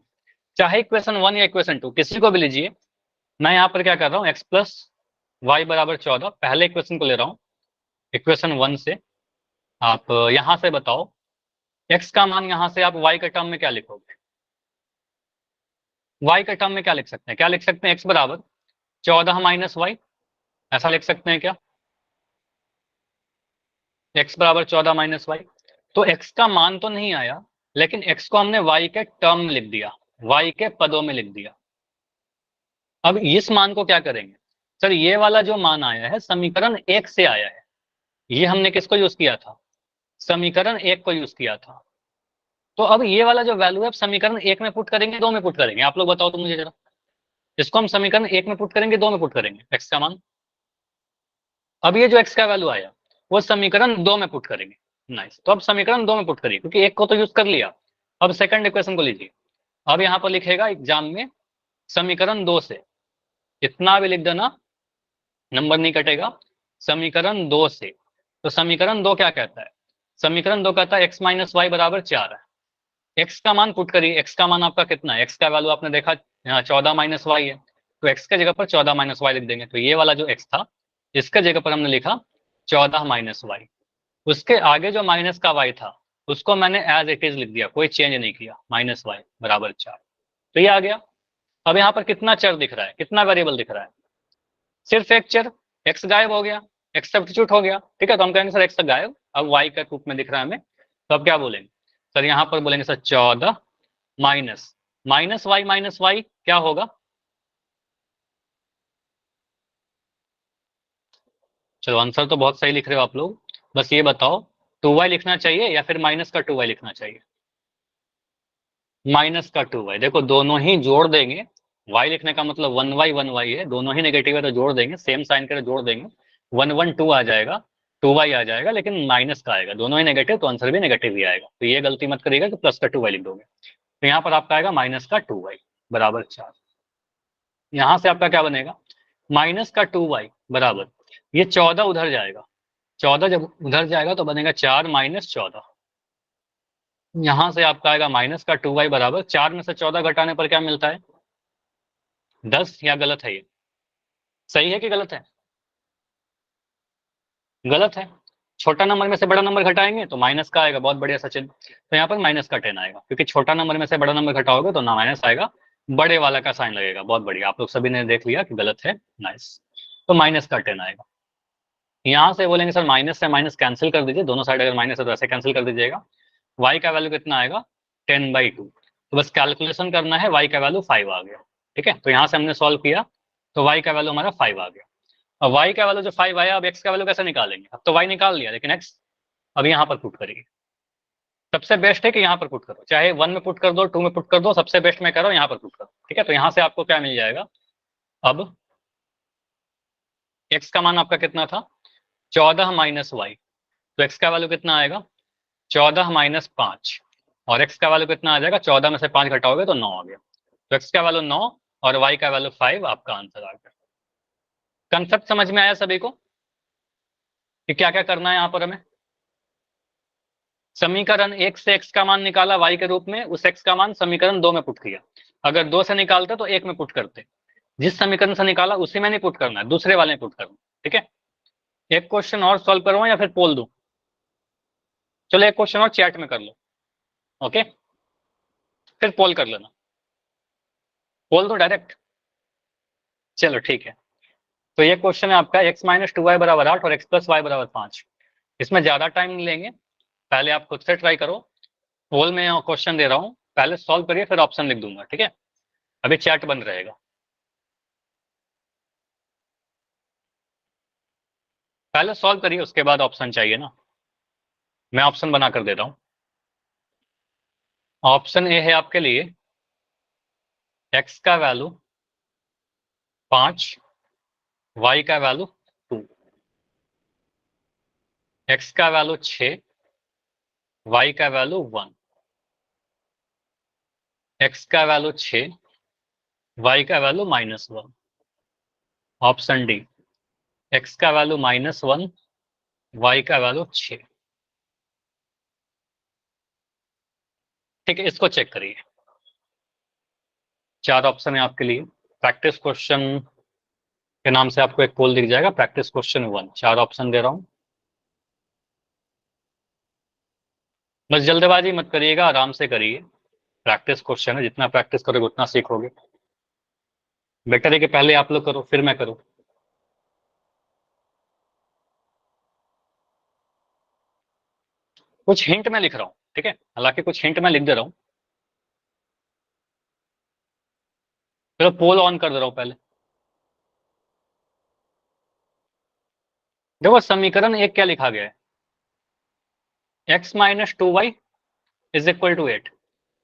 चाहे इक्वेशन 1 या इक्वेशन 2 किसी को भी लीजिए। मैं यहाँ पर क्या कर रहा हूँ, x प्लस वाई बराबर 14 पहले इक्वेशन को ले रहा हूँ इक्वेशन 1 से। आप यहाँ से बताओ x का मान, यहाँ से आप y के टर्म में क्या लिखोगे, y के टर्म में क्या लिख सकते हैं, क्या लिख सकते हैं, x बराबर 14 माइनस वाई, ऐसा लिख सकते हैं क्या, x बराबर 14 माइनस वाई। तो x का मान तो नहीं आया, लेकिन x को हमने y के टर्म में लिख दिया, y के पदों में लिख दिया। अब इस मान को क्या करेंगे, सर ये वाला जो मान आया है समीकरण 1 से आया है, ये हमने किसको यूज किया था, समीकरण 1 को यूज किया था। तो अब ये वाला जो वैल्यू है समीकरण 1 में पुट करेंगे, 2 में पुट करेंगे, आप लोग बताओ तो मुझे जरा, इसको हम समीकरण 1 में पुट करेंगे, 2 में पुट करेंगे x का मान। अब ये जो x का वैल्यू आया वो समीकरण 2 में पुट करेंगे, नाइस। तो अब समीकरण 2 में पुट करिए, क्योंकि एक को तो यूज कर लिया। अब सेकंड इक्वेशन को लीजिए, अब यहाँ पर लिखेगा एग्जाम में समीकरण 2 से, इतना भी लिख देना, नंबर नहीं कटेगा, समीकरण 2 से। तो समीकरण 2 क्या कहता है, समीकरण 2 कहता है x माइनस वाई बराबर 4 है। x का मान पुट करिए, x का मान आपका कितना है, x का वैल्यू आपने देखा यहाँ 14 माइनस वाई है, तो x के जगह पर 14 माइनस वाई लिख देंगे। तो ये वाला जो x था इसके जगह पर हमने लिखा 14 माइनस वाई, उसके आगे जो माइनस का y था उसको मैंने एज इट इज लिख दिया, कोई चेंज नहीं किया, माइनस वाई बराबर 4। तो ये आ गया। अब यहाँ पर कितना चर दिख रहा है, कितना वेरिएबल दिख रहा है, सिर्फ एक चर, x गायब हो गया, x सब्स्टिट्यूट हो गया, ठीक है। तो हम कहेंगे सर x गायब, अब y के रूप में दिख रहा है हमें, तो अब क्या बोलेंगे सर, यहाँ पर बोलेंगे सर 14 माइनस माइनस वाई क्या होगा, चलो आंसर तो बहुत सही लिख रहे हो आप लोग, बस ये बताओ 2y लिखना चाहिए या फिर माइनस का 2y लिखना चाहिए? माइनस का 2y। देखो दोनों ही जोड़ देंगे, y लिखने का मतलब 1y है, दोनों ही नेगेटिव है तो जोड़ देंगे, सेम साइन के जोड़ देंगे, 1 1 2 आ जाएगा, 2y आ जाएगा, लेकिन माइनस का आएगा, दोनों ही नेगेटिव तो आंसर भी नेगेटिव ही आएगा। तो ये गलती मत करिएगा कि प्लस का 2y लिख दोगे। तो यहाँ पर आपका आएगा माइनस का 2y बराबर 4। यहाँ से आपका क्या बनेगा, माइनस का 2y बराबर, ये 14 उधर जाएगा, 14 जब उधर जाएगा तो बनेगा 4 माइनस 14। यहां से आपका आएगा माइनस का 2y बराबर 4 में से 14 घटाने पर क्या मिलता है, 10। या गलत है ये, सही है कि गलत है? गलत है। छोटा नंबर में से बड़ा नंबर घटाएंगे तो माइनस का आएगा, बहुत बढ़िया सचिन। तो यहाँ पर माइनस का 10 आएगा, क्योंकि छोटा नंबर में से बड़ा नंबर घटाओगे तो ना माइनस आएगा, बड़े वाला का साइन लगेगा। बहुत बढ़िया, आप लोग सभी ने देख लिया कि गलत है, नाइस। तो माइनस का 10 आएगा। यहाँ से बोलेंगे सर माइनस से माइनस कैंसिल कर दीजिए, दोनों साइड अगर माइनस है तो ऐसे कैंसिल कर दीजिएगा। y का वैल्यू कितना आएगा, 10/2। तो बस कैलकुलेशन करना है, y का वैल्यू 5 आ गया। ठीक है, तो यहाँ से हमने सॉल्व किया तो y का वैल्यू हमारा 5 आ गया। अब y का वैल्यू जो 5 आया, अब x का वैल्यू कैसे निकालेंगे? अब तो y निकाल लिया, लेकिन x अब यहाँ पर पुट करिए। सबसे बेस्ट है कि यहाँ पर पुट करो, चाहे 1 में पुट कर दो, 2 में पुट कर दो, सबसे बेस्ट में करो यहाँ पर पुट करो। ठीक है, तो यहाँ से आपको क्या मिल जाएगा, अब x का मान आपका कितना था, 14 माइनस वाई, तो x का वैल्यू कितना आएगा, 14 माइनस 5, और x का वैल्यू कितना आ जाएगा, 14 में से 5 घटाओगे तो 9 आ गया। तो x का वैल्यू 9 और y का वैल्यू 5, आपका आंसर आ गया। कंसेप्ट समझ में आया सभी को कि क्या क्या करना है यहाँ पर हमें? समीकरण 1 से x का मान निकाला y के रूप में, उस x का मान समीकरण 2 में पुट किया। अगर 2 से निकालते तो 1 में पुट करते, जिस समीकरण से निकाला उसी में नहीं पुट करना है, दूसरे वाले में पुट करना। ठीक है, एक क्वेश्चन और सॉल्व करवाऊं या फिर पोल दूं? चलो एक क्वेश्चन और चैट में कर लो, ओके, फिर पोल कर लेना। पोल दो डायरेक्ट, चलो ठीक है। तो ये क्वेश्चन है आपका, x माइनस 2y बराबर 8 और x प्लस वाई बराबर 5। इसमें ज्यादा टाइम नहीं लेंगे, पहले आप खुद से ट्राई करो। पोल में क्वेश्चन दे रहा हूँ, पहले सॉल्व करिए फिर ऑप्शन लिख दूंगा। ठीक है, अभी चैट बंद रहेगा, पहले सॉल्व करिए उसके बाद ऑप्शन चाहिए ना। मैं ऑप्शन बना कर दे रहा हूँ। ऑप्शन ए है आपके लिए x का वैल्यू 5, y का वैल्यू 2, x का वैल्यू 6, y का वैल्यू 1, x का वैल्यू 6, y का वैल्यू -1। ऑप्शन डी, x का वैल्यू -1, y का वैल्यू 6। ठीक है, इसको चेक करिए। 4 ऑप्शन है आपके लिए। प्रैक्टिस क्वेश्चन के नाम से आपको एक पोल दिख जाएगा, प्रैक्टिस क्वेश्चन 1, 4 ऑप्शन दे रहा हूं। बस जल्दबाजी मत करिएगा, आराम से करिए, प्रैक्टिस क्वेश्चन है, जितना प्रैक्टिस करोगे उतना सीखोगे। बेटर है कि पहले आप लोग करो फिर मैं करूं। कुछ हिंट मैं लिख रहा हूं, ठीक है, हालांकि कुछ हिंट मैं लिख दे रहा हूं। चलो पोल ऑन कर दे रहा हूं पहले। देखो समीकरण एक क्या लिखा गया है, x minus 2y is equal to 8।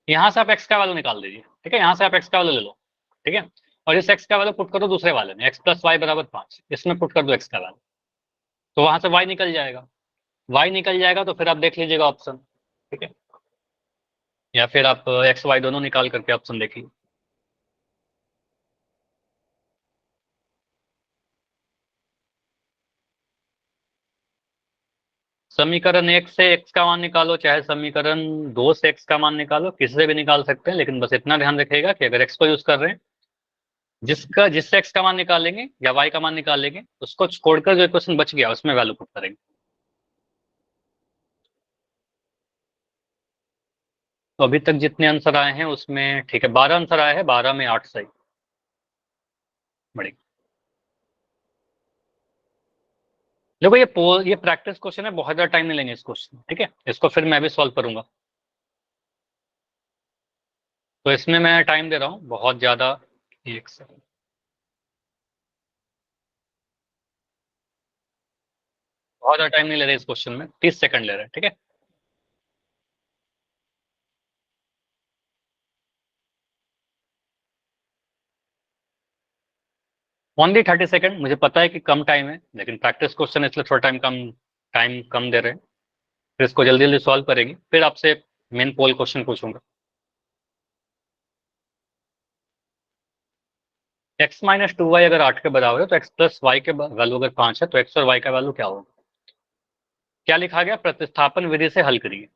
यहां से आप x का वैल्यू निकाल दीजिए। ठीक है, यहां से आप x का वैल्यू ले लो। ठीक है, और इस x का वैल्यू पुट करो दूसरे वाले में, x प्लस वाई बराबर 5, इसमें पुट कर दो x का वैल्यू, तो वहां से y निकल जाएगा। y निकल जाएगा तो फिर आप देख लीजिएगा ऑप्शन। ठीक है, या फिर आप x y दोनों निकाल करके ऑप्शन देखिए। समीकरण 1 से x का मान निकालो, चाहे समीकरण 2 से x का मान निकालो, किसी से भी निकाल सकते हैं, लेकिन बस इतना ध्यान रखिएगा कि अगर x को यूज कर रहे हैं, जिससे x का मान निकालेंगे या y का मान निकालेंगे, उसको छोड़कर जो इक्वेशन बच गया उसमें वैल्यू पुट करेंगे। तो अभी तक जितने आंसर आए हैं उसमें, ठीक है, 12 आंसर आए हैं, 12 में 8 सही। बढ़िया। देखो ये प्रैक्टिस क्वेश्चन है, बहुत ज्यादा टाइम नहीं लेंगे इस क्वेश्चन। ठीक है, इसको फिर मैं भी सॉल्व करूंगा, तो इसमें मैं टाइम दे रहा हूँ बहुत ज्यादा। एक सेकंड, बहुत ज़्यादा टाइम नहीं ले रहे इस क्वेश्चन में, 30 सेकंड ले रहे हैं, ठीक है। Only 30 second. मुझे पता है कि कम टाइम है, लेकिन प्रैक्टिस क्वेश्चन इसलिए थोड़ा टाइम कम दे रहे हैं। फिर इसको जल्दी जल्दी सॉल्व करेंगे, फिर आपसे मेन पोल क्वेश्चन पूछूंगा। x माइनस 2y अगर 8 के बराबर है तो x प्लस वाई के वैल्यू अगर 5 है तो x और y का वैल्यू क्या होगा? क्या लिखा गया? प्रतिस्थापन विधि से हल करिए।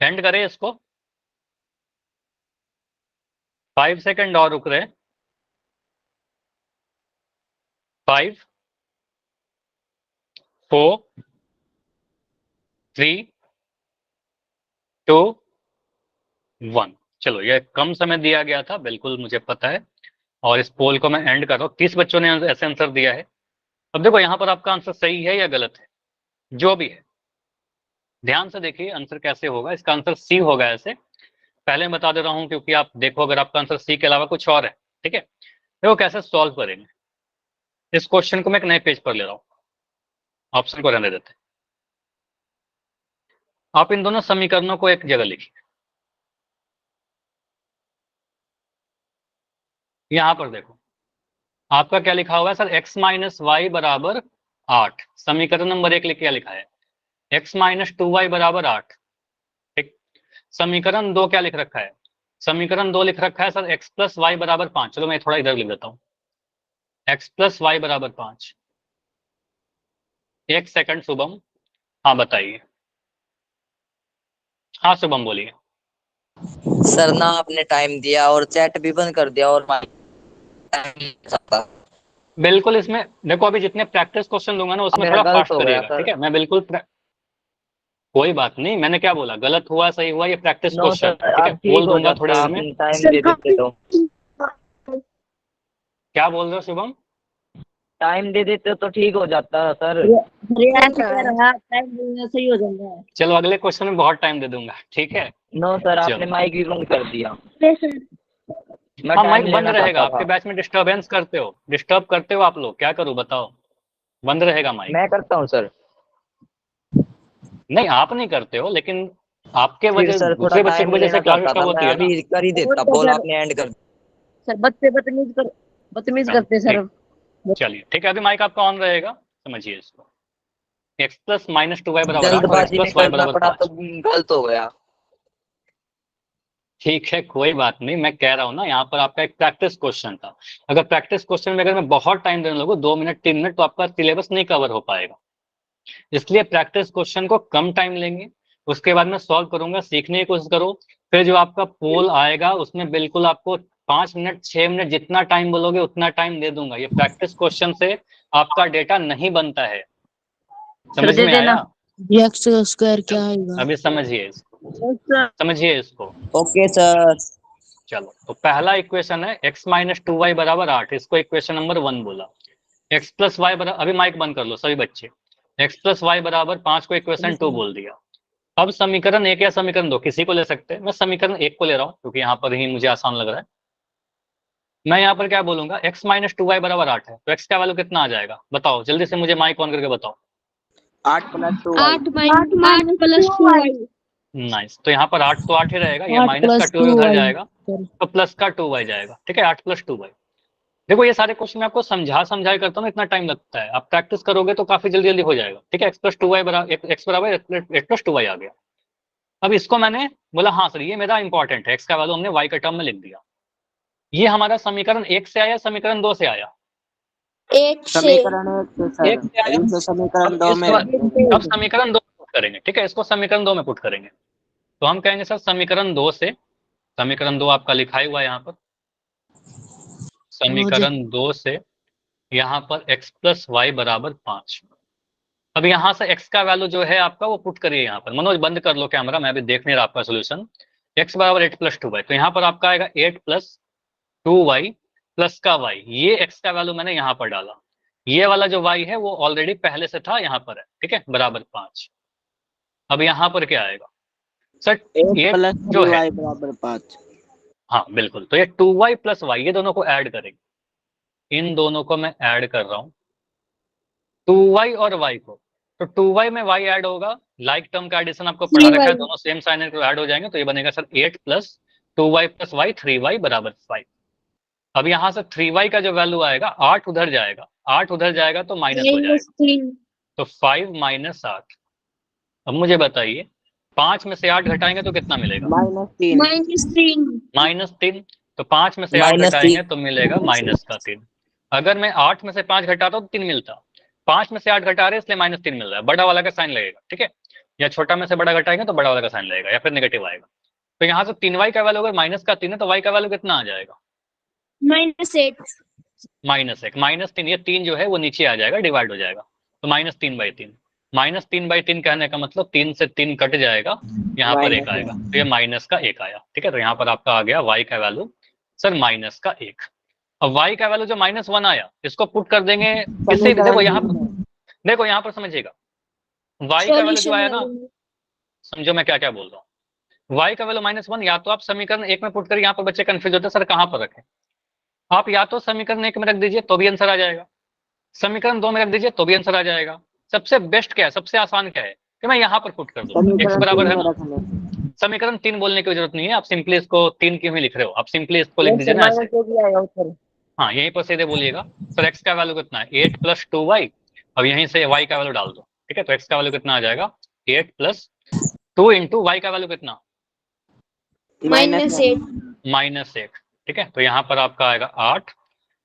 एंड करें इसको। 5 सेकंड और रुक रहे। 5 4 3 2 1। चलो, ये कम समय दिया गया था, बिल्कुल मुझे पता है। और इस पोल को मैं एंड कर रहा हूँ। 30 बच्चों ने ऐसे आंसर दिया है। अब देखो यहाँ पर आपका आंसर सही है या गलत है, जो भी है ध्यान से देखिए आंसर कैसे होगा। इसका आंसर सी होगा। ऐसे पहले मैं बता दे रहा हूँ, क्योंकि आप देखो अगर आपका आंसर सी के अलावा कुछ और है, ठीक है। देखो कैसे सॉल्व करेंगे इस क्वेश्चन को। मैं एक नए पेज पर ले रहा हूँ, ऑप्शन को रहने देते हैं। आप इन दोनों समीकरणों को एक जगह लिखिए। यहां पर देखो आपका क्या लिखा हुआ है सर, x माइनस वाई बराबर 8। समीकरण नंबर 1 लिख क्या लिखा है? x माइनस 2y बराबर 8। ठीक। समीकरण 2 क्या लिख रखा है? समीकरण 2 लिख रखा है सर x प्लस वाई बराबर 5। चलो मैं थोड़ा इधर लिख देता हूँ, x प्लस वाई बराबर 5। एक सेकंड शुभम। हाँ बताइए। हाँ शुभम बोलिए।
सर ना आपने टाइम दिया और चैट भी बंद कर दिया और सबका
बिल्कुल, इसमें देखो अभी जितने प्रैक्टिस क्वेश्चन दूंगा ना उसमें
मेरा
थोड़ा
गलत
फास्ट
हो गया
करिएगा,
सर।
ठीक है। मैं बिल्कुल कोई बात नहीं, मैंने क्या बोला? गलत हुआ सही हुआ ये प्रैक्टिस
नो
क्वेश्चन
सर,
है, ठीक है।
अब ठीक
बोल
हो
दूंगा थोड़ी
जाता
देर में।
आपने टाइम
सर
दे देते तो।
क्या बोल रहे हो शुभम?
टाइम दे देते तो ठीक हो जाता सर।
रियान कह रहा है टाइम देने से ही हो जाएगा।
चलो अगले क्वेश्चन में बहुत टाइम दे दूंगा, ठीक है।
नो सर, आपने
चलो,
माइक भी बंद कर दिया। मैं
हाँ
टाइम
माइक बंद
लेना
रहेगा।
चाहता
आपके
था।
बैच में डिस्टरबेंस करते हो, डिस्टर्ब करते हो आप लोग, क्या करूं बताओ? बंद रहेगा माइक।
मैं करता हूँ सर।
नहीं आप नहीं करते हो, लेकिन आपके
फिर
वजह,
सर थोड़ा
दूसरे बच्चे की
टाइम
वजह से
लेना
क्लास
चाहता
डिस्टर्ब
था, मैं
होती है ना।
अभी कर ही
और
देता,
तो
बोल
सर
आपने एंड कर।
सर बच्चे बदतमीज
चलो
करते सर।
ठीक, चलिए ठीक है। अभी माइक आपका ऑन रहेगा, समझिए इसको। एक्स प्लस माइनस 2y बराबर 8 और एक्स
जल्दबाजी में
प्लस वाई
करना
बराबर
पड़ा तो
5।
गलत हो गया।
ठीक है कोई बात नहीं, मैं कह रहा हूँ ना यहाँ पर आपका एक प्रैक्टिस क्वेश्चन था। अगर प्रैक्टिस क्वेश्चन में अगर मैं बहुत टाइम देने लगूँ 2 मिनट 3 मिनट, तो आपका सिलेबस नहीं कवर हो पाएगा। इसलिए प्रैक्टिस क्वेश्चन को कम टाइम लेंगे, उसके बाद में सॉल्व करूंगा, सीखने की कोशिश करो। फिर जो आपका पोल आएगा उसमें बिल्कुल आपको 5 मिनट 6 मिनट जितना टाइम बोलोगे उतना टाइम दे दूंगा। ये प्रैक्टिस क्वेश्चन से आपका डेटा नहीं बनता है।
सर
समझ
दे
में
देना।
आया?
एक्स स्क्वायर क्या
चलो
आएगा?
अभी समझिए इसको,
सर
समझिए इसको।
Okay sir.
चलो तो पहला इक्वेशन है x माइनस 2y बराबर 8। इसको इक्वेशन नंबर 1 बोला। x प्लस वाई बराबर, अभी माइक बंद कर लो सभी बच्चे। x प्लस वाई बराबर 5 को इक्वेशन 2 बोल दिया। अब समीकरण 1 या समीकरण 2 किसी को ले सकते हैं। मैं समीकरण 1 को ले रहा हूँ क्योंकि यहाँ पर ही मुझे आसान लग रहा है। मैं यहाँ पर क्या बोलूंगा, x माइनस 2y बराबर 8 है, तो x का वैल्यू कितना आ जाएगा बताओ जल्दी से, मुझे माइक ऑन करके बताओ।
8 plus 2y।
8 plus 2y।
Nice, तो यहाँ पर 8 तो 8 ही रहेगा, ये
8
माइनस का
प्लस
2
टू
उधर
वाई
जाएगा तो प्लस का 2y जाएगा, ठीक है। 8 प्लस 2y। देखो ये सारे क्वेश्चन मैं आपको समझा करता हूँ, इतना टाइम लगता है। आप प्रैक्टिस करोगे तो काफी जल्दी जल्दी हो जाएगा, ठीक है। एक्स प्लस 2y बराबर एक्स बराबर 8 प्लस 2y आ गया। अब इसको मैंने बोला हाँ सर ये मेरा इंपॉर्टेंट है, एक्स का वैल्यू हमने y के टर्म में लिख दिया। ये हमारा समीकरण 1 से आया, समीकरण 2 से आया?
एक से
समीकरण 1 से सर,
1 से आया।
इसे समीकरण
अब
2 में
इसको
रख देंगे।
अब समीकरण 2 में पुट करेंगे, ठीक है। इसको समीकरण 2 में पुट करेंगे तो हम कहेंगे सर समीकरण 2 से, समीकरण 2 आपका लिखा ही हुआ है यहाँ पर। समीकरण 2 से यहाँ पर x प्लस वाई बराबर 5। अब यहाँ से x का वैल्यू जो है आपका वो पुट करिए यहाँ पर। मनोज बंद कर लो कैमरा, मैं भी देख नहीं रहा आपका सोल्यूशन। x बराबर 8 प्लस 2y, तो यहाँ पर आपका आएगा 8 प्लस 2y प्लस का y। ये x का वैल्यू मैंने यहाँ पर डाला। ये वाला जो y है वो ऑलरेडी पहले से था, यहाँ पर है, ठीक है, बराबर 5। अब यहाँ पर क्या आएगा सर?
8
ये
प्लस
जो है
3y बराबर 5।
हाँ बिल्कुल, तो ये 2y प्लस वाई, ये दोनों को ऐड करेंगे, इन दोनों को मैं ऐड कर रहा हूँ, 2y और y को, तो 2y में y ऐड होगा, लाइक टर्म का एडिशन आपको पढ़ा रखा है, दोनों सेम साइन है तो ऐड हो जाएंगे, तो ये बनेगा sir 8 plus 2y plus Y, 3y बराबर 5। अब यहाँ से 3y का जो वैल्यू आएगा, 8 उधर जाएगा, 8 उधर जाएगा तो माइनस हो जाएगा, तो 5 माइनस 8। अब मुझे बताइए 5 में से 8 घटाएंगे तो कितना मिलेगा? -3। तो 5 में से 8
-3।
घटाएंगे तो मिलेगा -3। अगर मैं 8 में से 5 घटाता हूँ तो 3 मिलता, 5 में से 8 घटा रहे इसलिए -3 मिल रहा है, बड़ा वाला का साइन लगेगा, ठीक है, या छोटा में से बड़ा घटाएंगे तो बड़ा वाला का साइन लगेगा, या फिर नेगेटिव आएगा। तो यहाँ से 3y का वैल्यू अगर -3 है तो y का वैल्यू कितना आ जाएगा?
-8।
-1, -3, ये 3 जो है वो नीचे आ जाएगा, डिवाइड हो जाएगा, तो -3/3, -3/3 कहने का मतलब 3 से 3 कट जाएगा, यहाँ पर 1 आएगा, तो ये -1 आया, ठीक है, तो यहाँ पर आपका आ गया y का वैल्यू सर -1। अब y का वैल्यू जो -1 आया, इसको पुट कर देंगे किसी भी, देखो यहाँ पर समझिएगा, y का वैल्यू जो आया ना, समझो मैं क्या क्या बोल रहा हूँ, y का वैल्यू -1, या तो आप समीकरण 1 में पुट कर, यहाँ पर बच्चे कंफ्यूज होते हैं सर कहाँ पर रखें, आप या तो समीकरण 1 में रख दीजिए तो भी आंसर आ जाएगा, समीकरण 2 में रख दीजिए तो भी आंसर आ जाएगा, सबसे बेस्ट क्या है, सबसे आसान क्या है कि मैं यहाँ पर पुट कर दूं, x बराबर है ना, समीकरण 3 बोलने की जरूरत नहीं है, आप सिंपली इसको 3 क्यों ही लिख रहे हो, आप सिंपली इसको लिख दीजिए ना ऐसे, हाँ यहीं पर सीधे बोलिएगा सर x का वैल्यू कितना है, 8 प्लस 2y, अब यहीं से y का वैल्यू डाल दो, ठीक है, तो x का वैल्यू कितना आ जाएगा, 8 प्लस 2 इंटू y का वैल्यू कितना, -1, ठीक है, तो यहाँ पर आपका आएगा 8,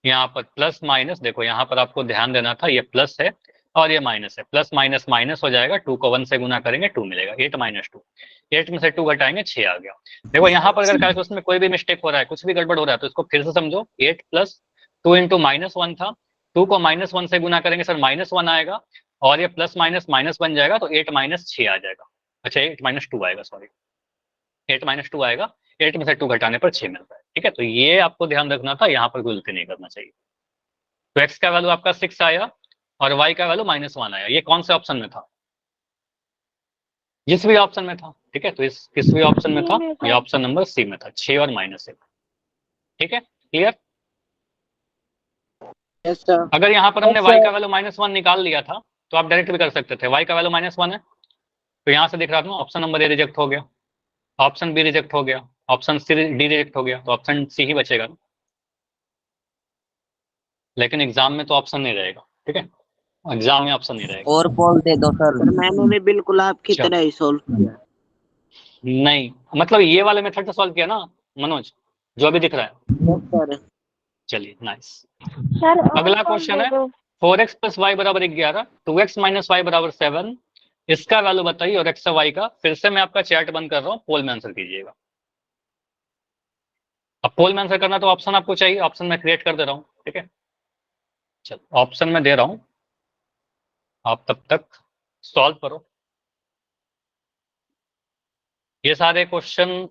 यहाँ पर प्लस माइनस, देखो यहाँ पर आपको ध्यान देना था, ये प्लस है और ये माइनस है, प्लस माइनस माइनस हो जाएगा, 2 को 1 से गुना करेंगे 2 मिलेगा, 8 - 2, 8 में से 2 घटाएंगे 6 आ गया। देखो यहाँ पर अगर कैलकुलेशन में कोई भी मिस्टेक हो रहा है, कुछ भी गड़बड़ हो रहा है, तो इसको फिर से समझो, 8 प्लस 2 इंटू -1 था, 2 को -1 से गुना करेंगे सर -1 आएगा, और ये प्लस माइनस माइनस बन जाएगा, तो 8 - 6 आ जाएगा, अच्छा 8 - 2 आएगा, सॉरी 8 - 2 आएगा, 8 में से 2 घटाने पर 6 मिलता है, ठीक है, तो ये आपको ध्यान रखना था, यहाँ पर गलती नहीं करना चाहिए। तो x का वैल्यू आपका 6 आया और y का वैल्यू -1 आया, ये कौन से ऑप्शन में था, जिस भी ऑप्शन में था, ठीक है, तो इस किस भी ऑप्शन में था, ये ऑप्शन नंबर सी में था, 6 और -1, ठीक है, क्लियर। अगर यहाँ पर हमने y का वैल्यू -1 निकाल लिया था तो आप डायरेक्ट भी कर सकते थे, y का वैल्यू -1 है, तो यहाँ से दिख रहा था ऑप्शन नंबर ए रिजेक्ट हो गया, ऑप्शन बी रिजेक्ट हो गया, ऑप्शन सी डी रिजेक्ट हो गया, तो ऑप्शन सी ही बचेगा, लेकिन एग्जाम में तो ऑप्शन नहीं रहेगा, ठीक है, एग्जाम में ऑप्शन नहीं रहेगा।
और बोल दे दो सर।
मैंने भी बिल्कुल आपकी तरह ही सोल्व किया।
नहीं मतलब ये वाले मेथड से सॉल्व किया ना मनोज, जो अभी दिख रहा है,
सर
चलिए नाइस। अगला क्वेश्चन है 4x प्लस वाई बराबर 11, 2x माइनस वाई बराबर 7, इसका वैल्यू बताइए, और x वाई का, फिर से मैं आपका चैट बंद कर रहा हूँ, पोल में आंसर कीजिएगा। अब पोल में आंसर करना तो ऑप्शन आपको चाहिए, ऑप्शन में क्रिएट कर दे रहा हूँ, ठीक है, चलो ऑप्शन में दे रहा हूँ, आप तब तक सॉल्व करो। ये सारे क्वेश्चन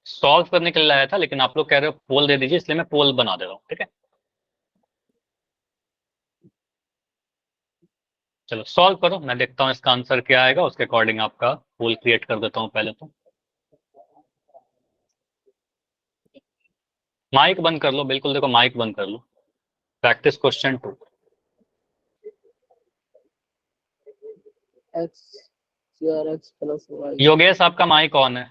सॉल्व करने के लिए लाया था, लेकिन आप लोग कह रहे हो पोल दे दीजिए, इसलिए मैं पोल बना दे रहा हूँ, ठीक है, चलो सॉल्व करो, मैं देखता हूँ इसका आंसर क्या आएगा, उसके अकॉर्डिंग आपका पोल क्रिएट कर देता हूँ। पहले तो माइक बंद कर लो, बिल्कुल देखो माइक बंद कर लो। Practice question 2। योगेश आपका माइक ऑन है।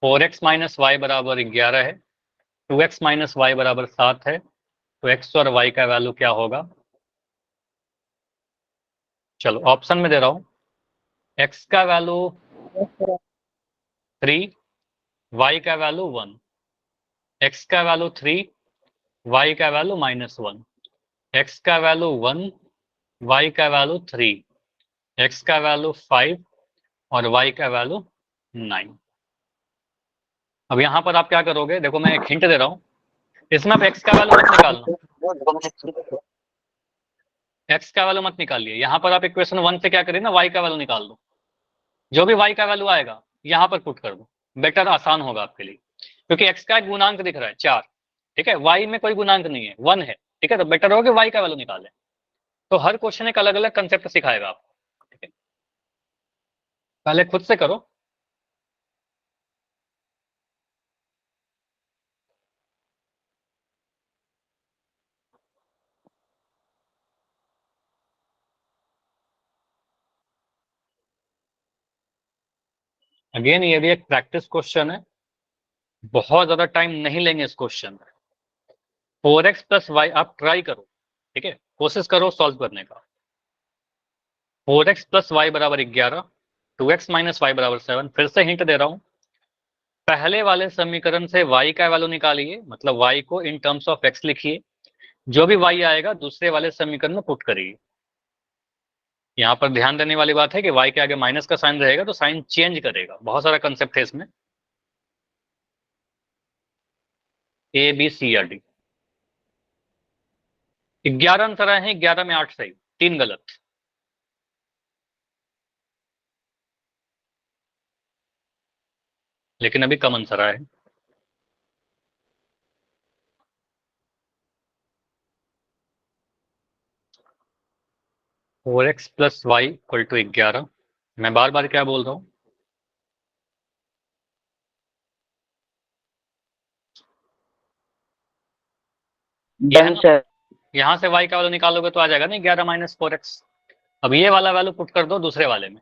फोर एक्स माइनस वाई बराबर 11 है, 2x माइनस वाई बराबर 7 है, तो x और y का वैल्यू क्या होगा। चलो ऑप्शन में दे रहा हूं, x का वैल्यू 3, y का वैल्यू 1, x का वैल्यू 3, y का वैल्यू -1, x का वैल्यू 1, y का वैल्यू 3, x का वैल्यू 5 और y का वैल्यू 9। अब यहां पर आप क्या करोगे, देखो मैं एक हिंट दे रहा हूं, इसमें आप x का वैल्यू मत निकालना, x का वैल्यू मत निकालिए, यहाँ पर आप इक्वेशन 1 से क्या करिए ना, y का वैल्यू निकाल दो, जो भी y का वैल्यू आएगा यहाँ पर पुट कर दो, बेटर आसान होगा आपके लिए, क्योंकि x का एक गुणांक दिख रहा है 4, ठीक है, y में कोई गुणांक नहीं है, 1 है, ठीक है, तो बेटर होगा y का वैल्यू निकालें। तो हर क्वेश्चन एक अलग अलग कंसेप्ट सिखाएगा आपको, ठीक है। पहले खुद से करो। अगेन ये भी एक प्रैक्टिस क्वेश्चन है, बहुत ज्यादा टाइम नहीं लेंगे इस क्वेश्चन में। 4x प्लस वाई आप ट्राई करो, ठीक है, कोशिश करो सॉल्व करने का। 4x प्लस वाई बराबर 11, 2x माइनस वाई बराबर 7। फिर से हिंट दे रहा हूं, पहले वाले समीकरण से y का वैल्यू निकालिए, मतलब y को इन टर्म्स ऑफ x लिखिए, जो भी y आएगा दूसरे वाले समीकरण में पुट करिए। यहाँ पर ध्यान देने वाली बात है कि y के आगे माइनस का साइन रहेगा तो साइन चेंज करेगा, बहुत सारा कंसेप्ट है इसमें। ए बी सी या डी। 11 आंसर आए हैं, 11 में 8 सही, 3 गलत। लेकिन अभी कम आंसर आए हैं। 4x plus Y equal to 11। मैं बार बार क्या बोल रहा हूं,
डन सर।
यहां से y का वैल्यू निकालोगे तो आ जाएगा ना 11 माइनस 4x। अब ये वाला वैल्यू पुट कर दो दूसरे वाले में,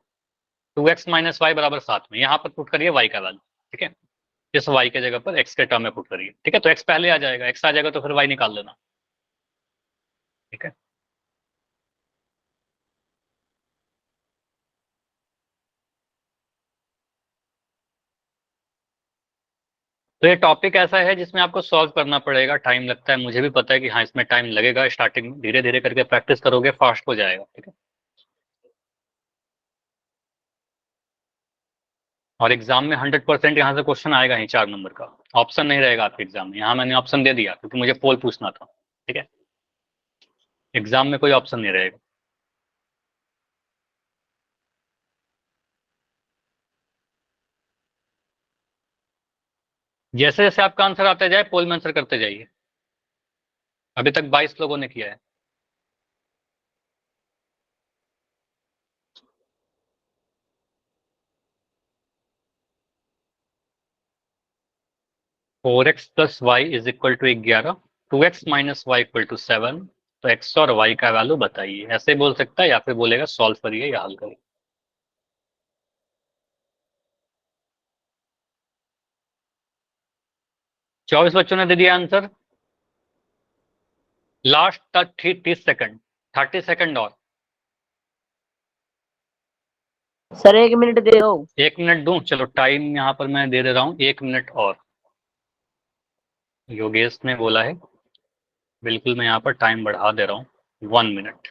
2x माइनस वाई बराबर 7 में यहाँ पर पुट करिए y का वैल्यू, ठीक है, इस y के जगह पर x के टर्म में पुट करिए, ठीक है। तो x पहले आ जाएगा, x आ जाएगा तो फिर y निकाल लेना, ठीक है। तो ये टॉपिक ऐसा है जिसमें आपको सॉल्व करना पड़ेगा, टाइम लगता है, मुझे भी पता है कि हाँ इसमें टाइम लगेगा स्टार्टिंग में, धीरे धीरे करके प्रैक्टिस करोगे फास्ट हो जाएगा, ठीक है। और एग्जाम में 100% यहाँ से क्वेश्चन आएगा ही 4 नंबर का, ऑप्शन नहीं रहेगा आपके एग्जाम में। यहाँ मैंने ऑप्शन दे दिया क्योंकि मुझे पोल पूछना था, ठीक है। एग्जाम में कोई ऑप्शन नहीं रहेगा। जैसे जैसे आपका आंसर आता जाए पोल में आंसर करते जाइए। अभी तक 22 लोगों ने किया है। Four x plus y is equal to 11, 2x minus y equal to 7। तो x और y का वैल्यू बताइए, ऐसे बोल सकता है या फिर बोलेगा सॉल्व करिए या हल करिए। 24 बच्चों ने दे दिया आंसर। लास्ट तक 30 सेकंड, 30 सेकंड और।
सर 1 मिनट दे दो।
1 मिनट दूं, चलो टाइम यहाँ पर मैं दे रहा हूँ 1 मिनट और। योगेश ने बोला है, बिल्कुल मैं यहाँ पर टाइम बढ़ा दे रहा हूँ 1 मिनट।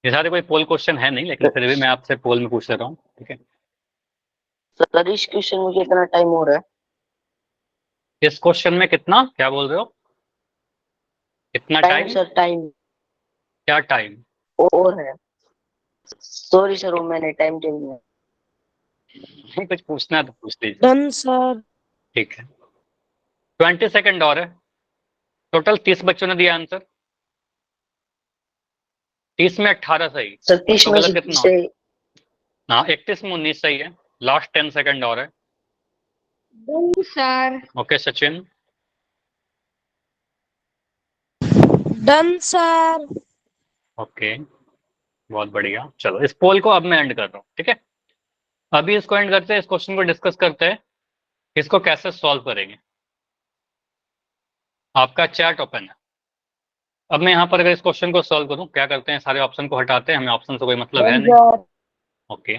ये सारे कोई पोल क्वेश्चन है नहीं, लेकिन फिर भी मैं आपसे पोल में पूछ रहा हूँ, ठीक है।
सर इस क्वेश्चन में कितना टाइम हो रहा है?
इस क्वेश्चन में कितना, क्या बोल रहे हो, कितना टाइम?
सर टाइम
क्या टाइम?
और है। सॉरी सर, वो मैंने टाइम टेबल में।
नहीं, कुछ पूछना है तो पूछ लीजिए।
Done sir.
ठीक है, 20 सेकंड और है। टोटल 30 बच्चों ने दिया आंसर। 30 में 18 सही,
सर 30
तो
में
गलत कितना?
से
हाँ, 31 में 19 सही है। लास्ट 10 सेकंड और है।
Done sir.
Okay Sachin.
Done sir.
Okay, बहुत बढ़िया। चलो इस पोल को अब मैं एंड कर रहा हूँ, ठीक है। अभी इसको एंड करते हैं, इस क्वेश्चन को डिस्कस करते हैं, इसको कैसे सॉल्व करेंगे। आपका चैट ओपन है। अब मैं यहाँ पर अगर इस क्वेश्चन को सॉल्व करूँ, क्या करते हैं, सारे ऑप्शन को हटाते हैं, हमें ऑप्शन से कोई मतलब है नहीं। ओके,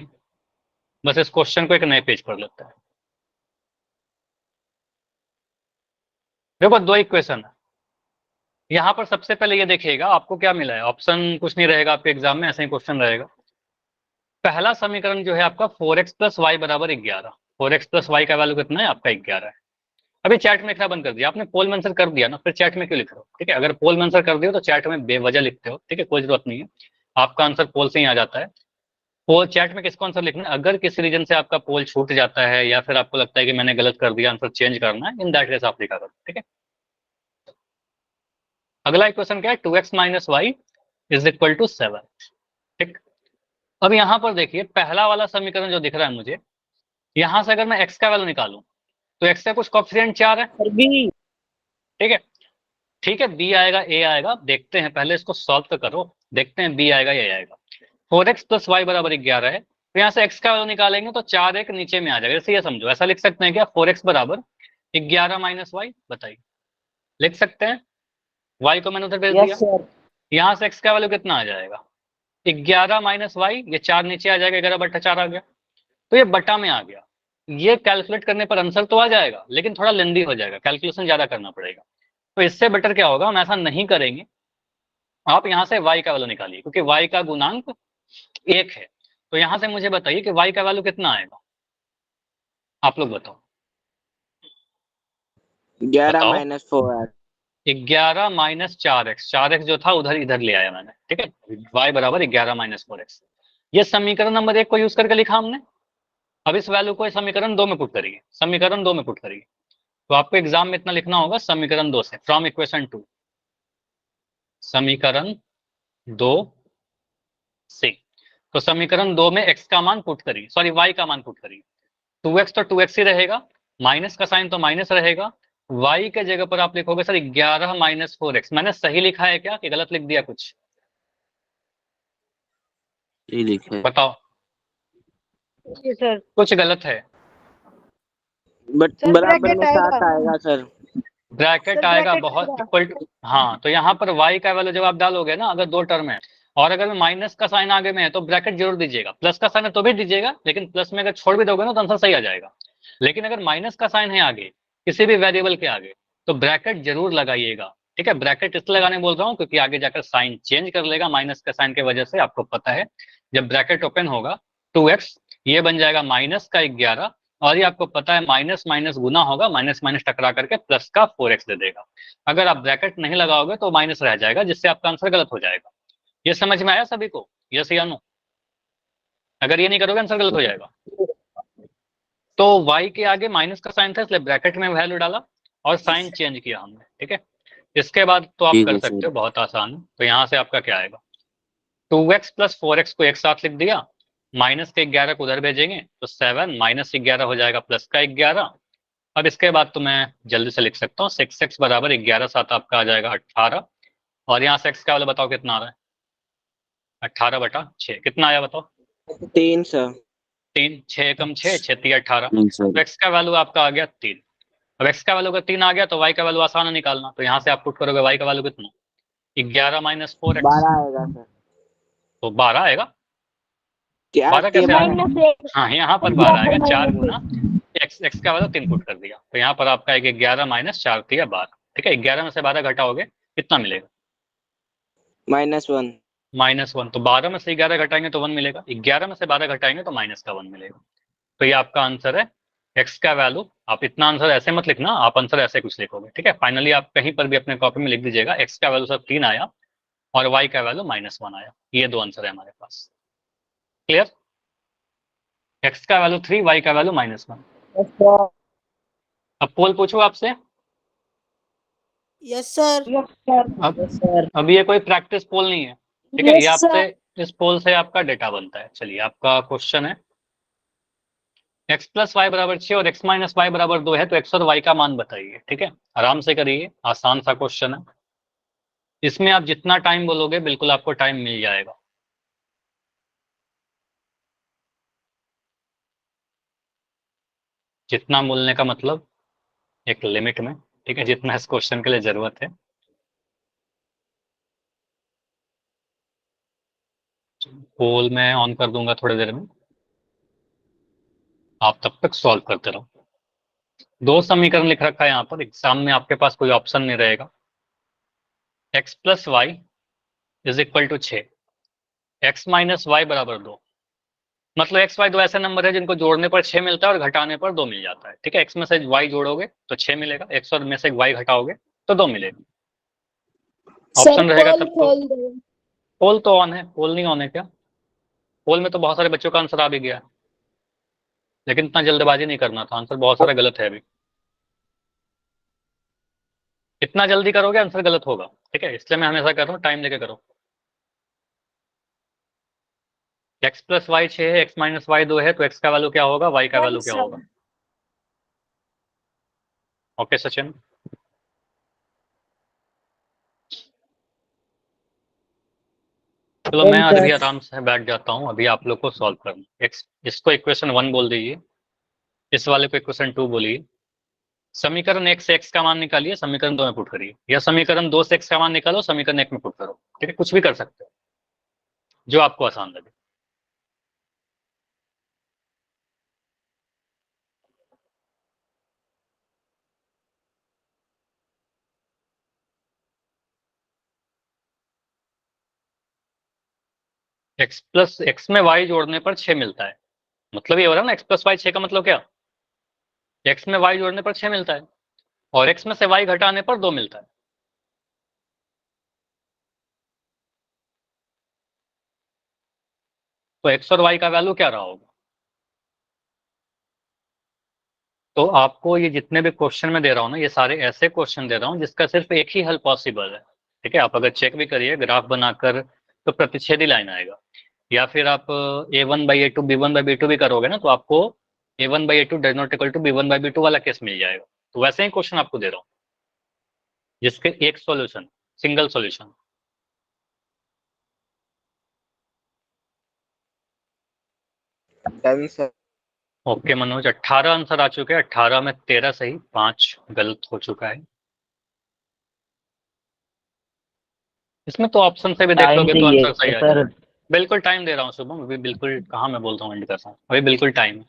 बस इस क्वेश्चन को एक नए पेज पर लेते हैं। देखो दो इक्वेशन है यहाँ पर। सबसे पहले ये देखिएगा आपको क्या मिला है, ऑप्शन कुछ नहीं रहेगा आपके एग्जाम में, ऐसा ही क्वेश्चन रहेगा। पहला समीकरण जो है आपका 4x प्लस वाई बराबर 11। 4x प्लस वाई का वैल्यू कितना है आपका, 11 है। अभी चैट में लिखना बंद कर दिया आपने, पोल में आंसर कर दिया ना, फिर चैट में क्यों लिख रहे हो, ठीक है। अगर पोल में आंसर कर दियो तो चैट में बेवजह लिखते हो, ठीक है, कोई जरूरत नहीं है, आपका आंसर पोल से ही आ जाता है। पोल चैट में किसको आंसर लिखना है, अगर किसी रीजन से आपका पोल छूट जाता है या फिर आपको लगता है कि मैंने गलत कर दिया, आंसर चेंज करना है, इन दैट केस आप लिखा करो, ठीक है। अगला इक्वेशन क्या है, 2x minus y is equal to 7, ठीक। अब यहाँ पर देखिए पहला वाला समीकरण जो दिख रहा है मुझे, यहां से अगर मैं x का वैल्यू निकालूं तो x का कुछ कोएफिशिएंट 4 है,
सर बी।
ठीक है। ठीक है, b आएगा a आएगा, देखते हैं पहले इसको सॉल्व तो करो, देखते हैं b आएगा a आएगा। 4x प्लस वाई बराबर 11 है, तो यहाँ से x का वैल्यू निकालेंगे तो 4 एक नीचे में आ जाएगा, जैसे ये समझो, ऐसा लिख सकते हैं क्या, 4x बराबर 11 माइनस वाई, बताइए लिख सकते हैं। y को मैंने उधर भेज दिया,
सर।
यहाँ से x का वैल्यू कितना आ जाएगा, 11 माइनस वाई, ये 4 नीचे आ जाएगा, 11/4 आ गया, तो ये बटा में आ गया। ये कैलकुलेट करने पर आंसर तो आ जाएगा, लेकिन थोड़ा लेंदी हो जाएगा, कैलकुलेशन ज्यादा करना पड़ेगा। तो इससे बेटर क्या होगा, हम ऐसा नहीं करेंगे, आप यहाँ से y का वैल्यू निकालिए, क्योंकि y का गुणांक 1 है। तो यहाँ से मुझे बताइए कि y का वैल्यू कितना आएगा, आप लोग बताओ।
11 minus 4x।
11 minus 4x, 4x जो था उधर इधर ले आया मैंने, ठीक है। y बराबर 11 माइनस 4x, ये समीकरण नंबर 1 को यूज करके लिखा हमने। अब इस वैल्यू को समीकरण 2 में पुट करिए, समीकरण 2 में पुट करिए, तो आपको एग्जाम में इतना लिखना होगा, समीकरण 2 से, फ्रॉम इक्वेशन 2, समीकरण 2 से। तो समीकरण 2 में x का मान पुट करिए, सॉरी y का मान पुट करिए, 2x तो 2x ही रहेगा, माइनस का साइन तो माइनस रहेगा, y के जगह पर आप लिखोगे सर 11 माइनस 4x, मैंने सही लिखा है क्या कि गलत लिख दिया कुछ,
ये लिखे
बताओ,
जी सर।
कुछ गलत है,
बट
सर,
बराबर
ब्रैकेट
में
आएगा।
7 आएगा सर।
ब्रैकेट
सर,
आएगा
ब्रैकेट
बहुत
आएगा।
इक्वल टू, हाँ, तो यहाँ पर y का वैल्यू जब आप डालोगे ना, अगर 2 टर्म है और अगर माइनस का साइन आगे में है तो ब्रैकेट जरूर दीजिएगा, प्लस का साइन है तो भी दीजिएगा, लेकिन प्लस में अगर छोड़ भी दोगे ना तो आंसर सही आ जाएगा। लेकिन अगर माइनस का साइन है आगे किसी भी वेरिएबल के आगे तो ब्रैकेट जरूर लगाइएगा, ठीक है। ब्रैकेट इसलिए लगाने बोल रहा हूँ क्योंकि आगे जाकर साइन चेंज कर लेगा माइनस का साइन की वजह से, आपको पता है जब ब्रैकेट ओपन होगा 2x ये बन जाएगा माइनस का 11, और ये आपको पता है माइनस माइनस गुना होगा, माइनस माइनस टकरा करके प्लस का 4x दे देगा। अगर आप ब्रैकेट नहीं लगाओगे तो माइनस रह जाएगा, जिससे आपका आंसर गलत हो जाएगा। ये समझ में आया सभी को, यस या नो? अगर ये नहीं करोगे आंसर गलत हो जाएगा। तो y के आगे माइनस का साइन था इसलिए ब्रैकेट में वैल्यू डाला और साइन चेंज किया हमने, ठीक है। इसके बाद तो आप
ठीक
कर
है
सकते
सर।
हो, बहुत आसान है। तो यहाँ से आपका क्या आएगा, 2x प्लस 4x को एक साथ लिख दिया, माइनस के 11 को उधर भेजेंगे तो 7 माइनस 11 हो जाएगा प्लस का 11। अब इसके बाद तो मैं जल्दी से लिख सकता हूँ, 6x बराबर 11 7 आपका आ जाएगा 18, और यहाँ से x का वाला बताओ कितना आ रहा है, 18/6 कितना आया बताओ,
3 सर।
3, 6 कम 6, 6 3 18,
नहीं
तो
सर।
x का वैल्यू आपका आ गया 3। अब x का वैल्यू अगर 3 आ गया तो y का वैल्यू आसान है निकालना, तो यहाँ से आप पुट करोगे y का वैल्यू कितना, 11 माइनस 4x,
12 आएगा सर।
तो 12 आएगा,
क्या
12 कैसे आ गया,
-1।
हाँ यहाँ पर 12 आएगा, 4 गुना x का वैल्यू 3 पुट कर दिया, तो यहाँ पर आपका आएगा 11 माइनस 4 3 12, ठीक है। 11 में से 12 घटाओगे कितना मिलेगा,
-1।
-1, तो 12 में से 11 घटाएंगे तो 1 मिलेगा, 11 में से 12 घटाएंगे तो माइनस का 1 मिलेगा। तो ये आपका आंसर है, x का वैल्यू। आप इतना आंसर ऐसे मत लिखना, आप आंसर ऐसे कुछ लिखोगे, ठीक है। फाइनली आप कहीं पर भी अपने कॉपी में लिख दीजिएगा x का वैल्यू सर 3 आया और y का वैल्यू -1 आया, ये दो आंसर है हमारे पास। क्लियर, x का वैल्यू 3, y का वैल्यू -1। अब पोल पूछू आपसे,
यस सर।
अब ये कोई प्रैक्टिस पोल नहीं है, ठीक है, ये आपसे इस पोल से आपका डेटा बनता है। चलिए आपका क्वेश्चन है, x प्लस वाई बराबर 6 और x माइनस वाई बराबर 2 है, तो x और y का मान बताइए, ठीक है। आराम से करिए, आसान सा क्वेश्चन है, इसमें आप जितना टाइम बोलोगे बिल्कुल आपको टाइम मिल जाएगा। जितना बोलने का मतलब एक लिमिट में, ठीक है, जितना इस क्वेश्चन के लिए जरूरत है। पोल मैं ऑन कर दूंगा थोड़ी देर में, आप तब तक सॉल्व करते रहो। दो समीकरण लिख रखा है यहाँ पर, एग्जाम में आपके पास कोई ऑप्शन नहीं रहेगा। x plus y is equal to 6, x minus y बराबर 2, मतलब x y दो ऐसे नंबर है जिनको जोड़ने पर 6 मिलता है और घटाने पर 2 मिल जाता है, ठीक है। x में से y जोड़ोगे तो 6 मिलेगा, x और में से y घटाओगे तो 2 मिलेगा। ऑप्शन रहेगा तब तो। पोल तो ऑन है, पोल नहीं ऑन है क्या, पोल में तो बहुत सारे बच्चों का आंसर आ भी गया, लेकिन इतना जल्दबाजी नहीं करना था, आंसर बहुत सारा गलत है अभी। इतना जल्दी करोगे आंसर गलत होगा, ठीक है, इसलिए मैं हमेशा कर रहा हूँ टाइम लेके करो। x प्लस वाई 6 है, x माइनस वाई 2 है, तो x का वैल्यू क्या होगा, y का वैल्यू क्या होगा। ओके सचिन। चलो मैं अभी आराम से बैठ जाता हूँ, अभी आप लोग को सॉल्व करना। इसको इक्वेशन 1 बोल दीजिए, इस वाले को इक्वेशन 2 बोलिए। समीकरण 1 से x का मान निकालिए, समीकरण 2 में पुट करिए, या समीकरण 2 से x का मान निकालो, समीकरण 1 में पुट करो, ठीक है, कुछ भी कर सकते हो जो आपको आसान लगे। x प्लस एक्स में y जोड़ने पर 6 मिलता है, मतलब ये हो रहा है ना, x प्लस वाई 6 का मतलब क्या, x में y जोड़ने पर 6 मिलता है, और x में से y घटाने पर 2 मिलता है। तो x और y का वैल्यू क्या रहा होगा। तो आपको ये जितने भी क्वेश्चन में दे रहा हूँ ना, ये सारे ऐसे क्वेश्चन दे रहा हूँ जिसका सिर्फ एक ही हल पॉसिबल है, ठीक है। आप अगर चेक भी करिए ग्राफ बनाकर, तो प्रतिच्छेदी लाइन आएगा, या फिर आप a1/a2 b1/b2 भी करोगे ना, तो आपको a1/a2 does not equal to b1/b2 वाला केस मिल जाएगा। तो वैसे ही क्वेश्चन आपको दे रहा हूँ जिसके एक solution, single solution.
Done sir.
Okay Manoj, 18 answer आ चुके हैं, 18 में 13 सही, 5 गलत हो चुका है। इसमें तो ऑप्शन से भी देख
टाइम
लोगे तो
चाहिए
आंसर सही आ
सर।
जाएगा। बिल्कुल टाइम दे रहा हूँ शुभम, अभी बिल्कुल कहाँ मैं बोलता हूँ एंड कर रहा हूँ, अभी बिल्कुल टाइम है।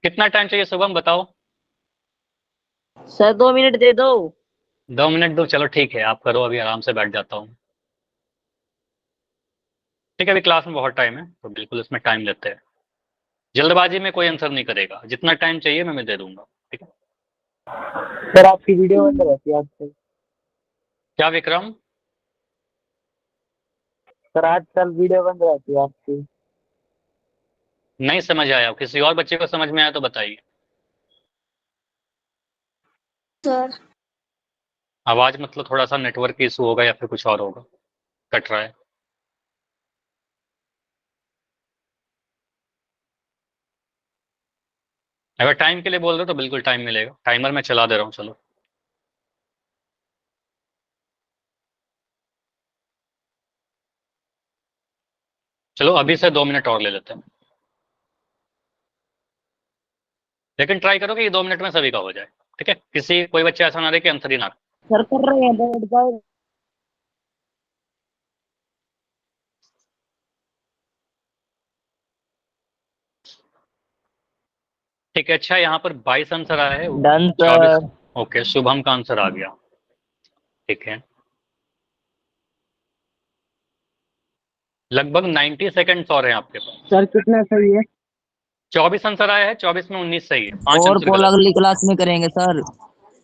कितना टाइम चाहिए शुभम बताओ।
सर 2 मिनट दे दो।
2 मिनट दो, चलो ठीक है, आप करो, अभी आराम से बैठ जाता हूँ। ठीक है, अभी क्लास में बहुत टाइम है, तो बिल्कुल इसमें टाइम लेते हैं। जल्दबाजी में कोई आंसर नहीं करेगा, जितना टाइम चाहिए मैं दे दूंगा, ठीक है।
सर आपकी वीडियो बंद रहती है आजकल।
क्या विक्रम।
सर आजकल वीडियो बंद रहती है आपकी।
नहीं समझ आया, किसी और बच्चे को समझ में आया तो बताइए।
सर
आवाज मतलब थोड़ा सा नेटवर्क इशू होगा या फिर कुछ और होगा, कट रहा है। अगर टाइम के लिए बोल रहे हो तो बिल्कुल टाइम मिलेगा, टाइमर मैं चला दे रहा हूँ, चलो। चलो अभी से 2 मिनट और ले लेते हैं, लेकिन ट्राई करो कि ये 2 मिनट में सभी का हो जाए, ठीक है, किसी कोई बच्चा ऐसा ना रहे कि आंसर ही ना।
सर कर रहे हैं, बैठ जाओ।
ठीक है, अच्छा यहाँ पर 22 आंसर आया है,
डन
24।
सर।
ओके, शुभम का आंसर आ गया, ठीक है। लगभग 90 सेकंड्स और हैं आपके पास।
सर कितना सही है।
24 आंसर आया है, 24 में 19 सही है, 5
और
आंसर
पोल
गलत है।
अगली क्लास में करेंगे सर।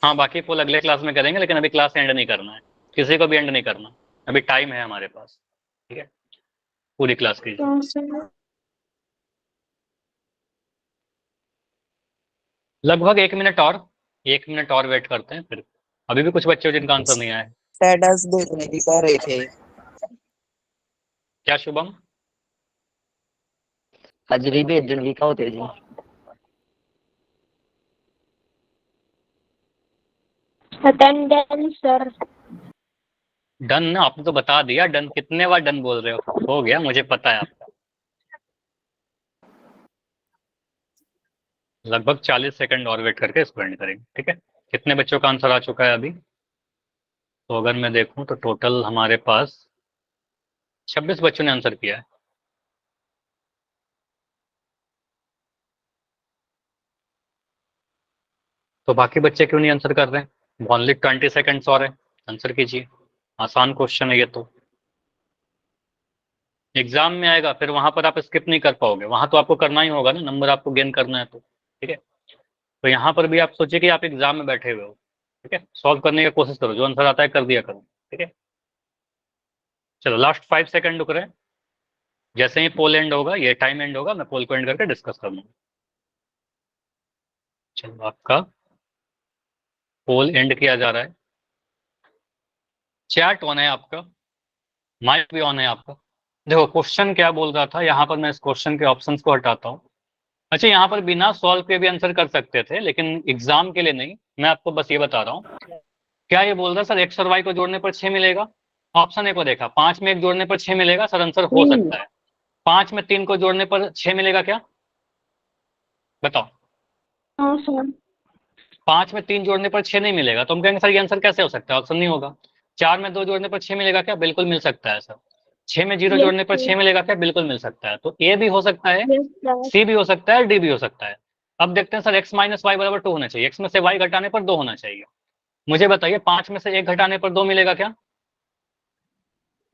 हाँ बाकी पोल अगले क्लास में करेंगे, लेकिन अभी क्लास एंड नहीं करना है, किसी को भी एंड नहीं करना, अभी टाइम है हमारे पास, ठीक है, पूरी क्लास कीजिए। लगभग 1 मिनट और, 1 मिनट और वेट करते हैं फिर। अभी भी कुछ बच्चे हो जिनका आंसर नहीं आया है।
स्टेटस देखने की कह रहे थे।
क्या शुभम।
हाजिरी भेजने की क्या होते जी।
Attendance sir.
डन ना, आपने तो बता दिया डन, कितने बार डन बोल रहे हो गया, मुझे पता है आपका। लगभग 40 सेकंड और वेट करके इसको एंड करेंगे, ठीक है। कितने बच्चों का आंसर आ चुका है अभी, तो अगर मैं देखूं तो टोटल हमारे पास 26 बच्चों ने आंसर किया है। तो बाकी बच्चे क्यों नहीं आंसर कर रहे हैं, ओनली 20 सेकंड्स और है, आंसर कीजिए, आसान क्वेश्चन है ये तो। एग्जाम में आएगा फिर वहां पर आप स्किप नहीं कर पाओगे, वहां तो आपको करना ही होगा ना, नंबर आपको गेन करना है तो, ठीक है। तो यहाँ पर भी आप सोचिए कि आप एग्जाम में बैठे हुए हो, ठीक है, सॉल्व करने की कोशिश करो, जो आंसर आता है कर दिया करो, ठीक है। चलो लास्ट 5 सेकंड रुक रहे हैं, जैसे ही पोल एंड होगा, ये टाइम एंड होगा, मैं पोल को एंड करके डिस्कस कर लूंगा। चलो आपका पोल एंड किया जा रहा है, चैट ऑन है आपका, माइक भी ऑन है आपका। देखो क्वेश्चन क्या बोल रहा था, यहाँ पर मैं इस क्वेश्चन के ऑप्शंस को हटाता हूँ। अच्छा, यहाँ पर बिना सॉल्व के भी आंसर कर सकते थे, लेकिन एग्जाम के लिए नहीं, मैं आपको बस ये बता रहा हूँ। क्या ये बोल रहा है सर एक्स और वाई को जोड़ने पर 6 मिलेगा? ऑप्शन ए को देखा, 5 में 1 जोड़ने पर 6 मिलेगा, सर आंसर हो सकता है। 5 में 3 को जोड़ने पर 6 मिलेगा क्या? बताओ। 5 में 3 जोड़ने पर 6 नहीं मिलेगा, तो हम कहेंगे सर ये आंसर कैसे हो सकता है, ऑप्शन नहीं होगा। 4 में 2 जोड़ने पर 6 मिलेगा क्या? बिल्कुल मिल सकता है सर। 6 में 0 जोड़ने पर 6 मिलेगा क्या? बिल्कुल मिल सकता है। तो ए भी हो सकता है, सी भी हो सकता है, डी भी हो सकता है। अब देखते हैं सर x माइनस वाई बराबर 2 होना चाहिए, x में से y घटाने पर 2 होना चाहिए। मुझे बताइए 5 में से 1 घटाने पर 2 मिलेगा क्या?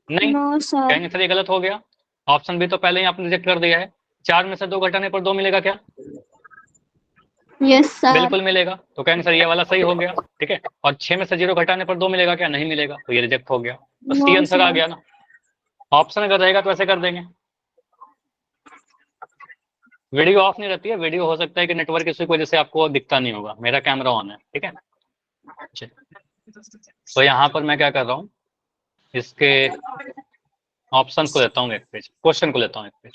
नहीं, कहेंगे सर ये गलत हो गया, ऑप्शन बी तो पहले ही आपने रिजेक्ट कर दिया है। 4 में से 2 घटाने पर 2 मिलेगा क्या?
Yes sir.
बिल्कुल मिलेगा, तो कहेंगे सर ये वाला सही हो गया, ठीक है। और 6 में से 0 घटाने पर 2 मिलेगा क्या? नहीं मिलेगा, तो ये रिजेक्ट हो गया। तो सी आंसर आ गया ना। ऑप्शन अगर रहेगा तो ऐसे कर देंगे। वीडियो ऑफ नहीं रहती है, वीडियो हो सकता है कि नेटवर्क इशू की वजह से आपको दिखता नहीं होगा, मेरा कैमरा ऑन है, ठीक है। तो यहाँ पर मैं क्या कर रहा हूँ, इसके ऑप्शन को लेता हूँ एक पेज, क्वेश्चन को लेता हूँ एक पेज।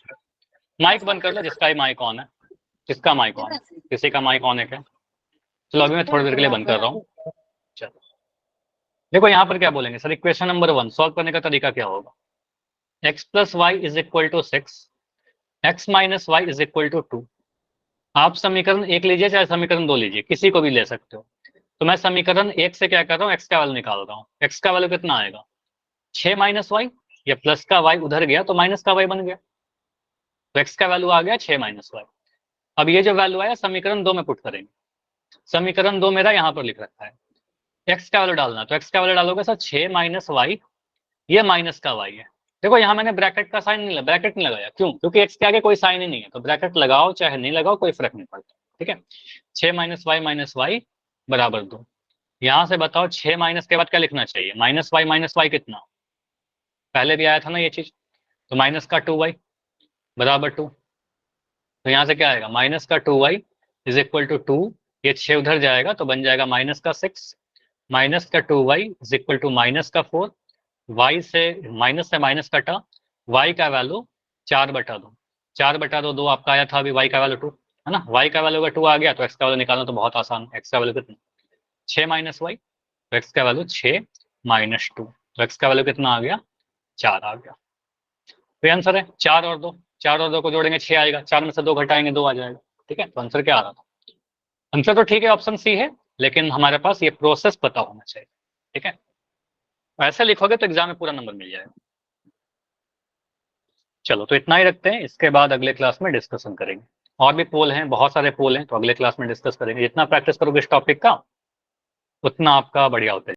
माइक बंद कर लो जिसका माइक ऑन है, किसका माइक ऑन है, किसी का माइक ऑन है क्या? चलो अभी मैं थोड़ी देर के लिए बंद कर रहा हूँ। चलो देखो यहाँ पर क्या बोलेंगे सर, इक्वेशन नंबर 1 सॉल्व करने का तरीका क्या होगा? x plus y is equal to 6, x minus y is equal to 2। आप समीकरण 1 लीजिए चाहे समीकरण 2 लीजिए, किसी को भी ले सकते हो। तो मैं समीकरण 1 से क्या कर रहा हूँ, x का वैल्यू निकाल रहा हूँ। x का वैल्यू कितना आएगा? 6 माइनस वाई, या प्लस का y उधर गया तो माइनस का y बन गया, तो x का वैल्यू आ गया 6 माइनस वाई। अब ये जो वैल्यू आया समीकरण 2 में पुट करेंगे। समीकरण 2 मेरा यहाँ पर लिख रखा है, x का वैल्यू डालना, तो x का वैल्यू डालोगे सर 6 माइनस वाई, ये माइनस का y है। देखो यहाँ मैंने ब्रैकेट का साइन नहीं, ब्रैकेट नहीं लगाया, क्यों? क्योंकि x के आगे कोई साइन ही नहीं है, तो ब्रैकेट लगाओ चाहे नहीं लगाओ कोई फर्क नहीं पड़ता, ठीक है। 6 माइनस वाई बराबर 2। यहाँ से बताओ 6 माइनस के बाद क्या लिखना चाहिए? माइनस वाई कितना? पहले भी आया था ना ये चीज, तो माइनस का 2y बराबर 2। तो यहाँ से क्या आएगा, माइनस का 2y इज इक्वल टू 2, ये 6 उधर जाएगा तो बन जाएगा माइनस का 6, माइनस का 2y is equal to minus का 4, y से माइनस कटा, y का वैल्यू 4/2, 4/2 2 आपका आया था अभी, y का वैल्यू 2 है ना, y का वैल्यू अगर 2 आ गया तो x का वैल्यू निकालना तो बहुत आसान, x का वैल्यू कितना? 6 माइनस वाई, तो x का वैल्यू 6 माइनस 2, तो x का वैल्यू कितना आ गया? 4 आ गया। तो आंसर है 4 और 2, 4 और 2 को जोड़ेंगे 6 आएगा, 4 में से 2 घटाएंगे 2 आ जाएगा, ठीक है। तो आंसर क्या आ रहा था? आंसर तो ठीक है ऑप्शन सी है, लेकिन हमारे पास ये प्रोसेस पता होना चाहिए, ठीक है। ऐसे लिखोगे तो एग्जाम में पूरा नंबर मिल जाएगा। चलो तो इतना ही रखते हैं, इसके बाद अगले क्लास में डिस्कशन करेंगे। और भी पोल हैं, बहुत सारे पोल हैं, तो अगले क्लास में डिस्कस करेंगे। जितना प्रैक्टिस करोगे इस टॉपिक का उतना आपका बढ़िया होता है।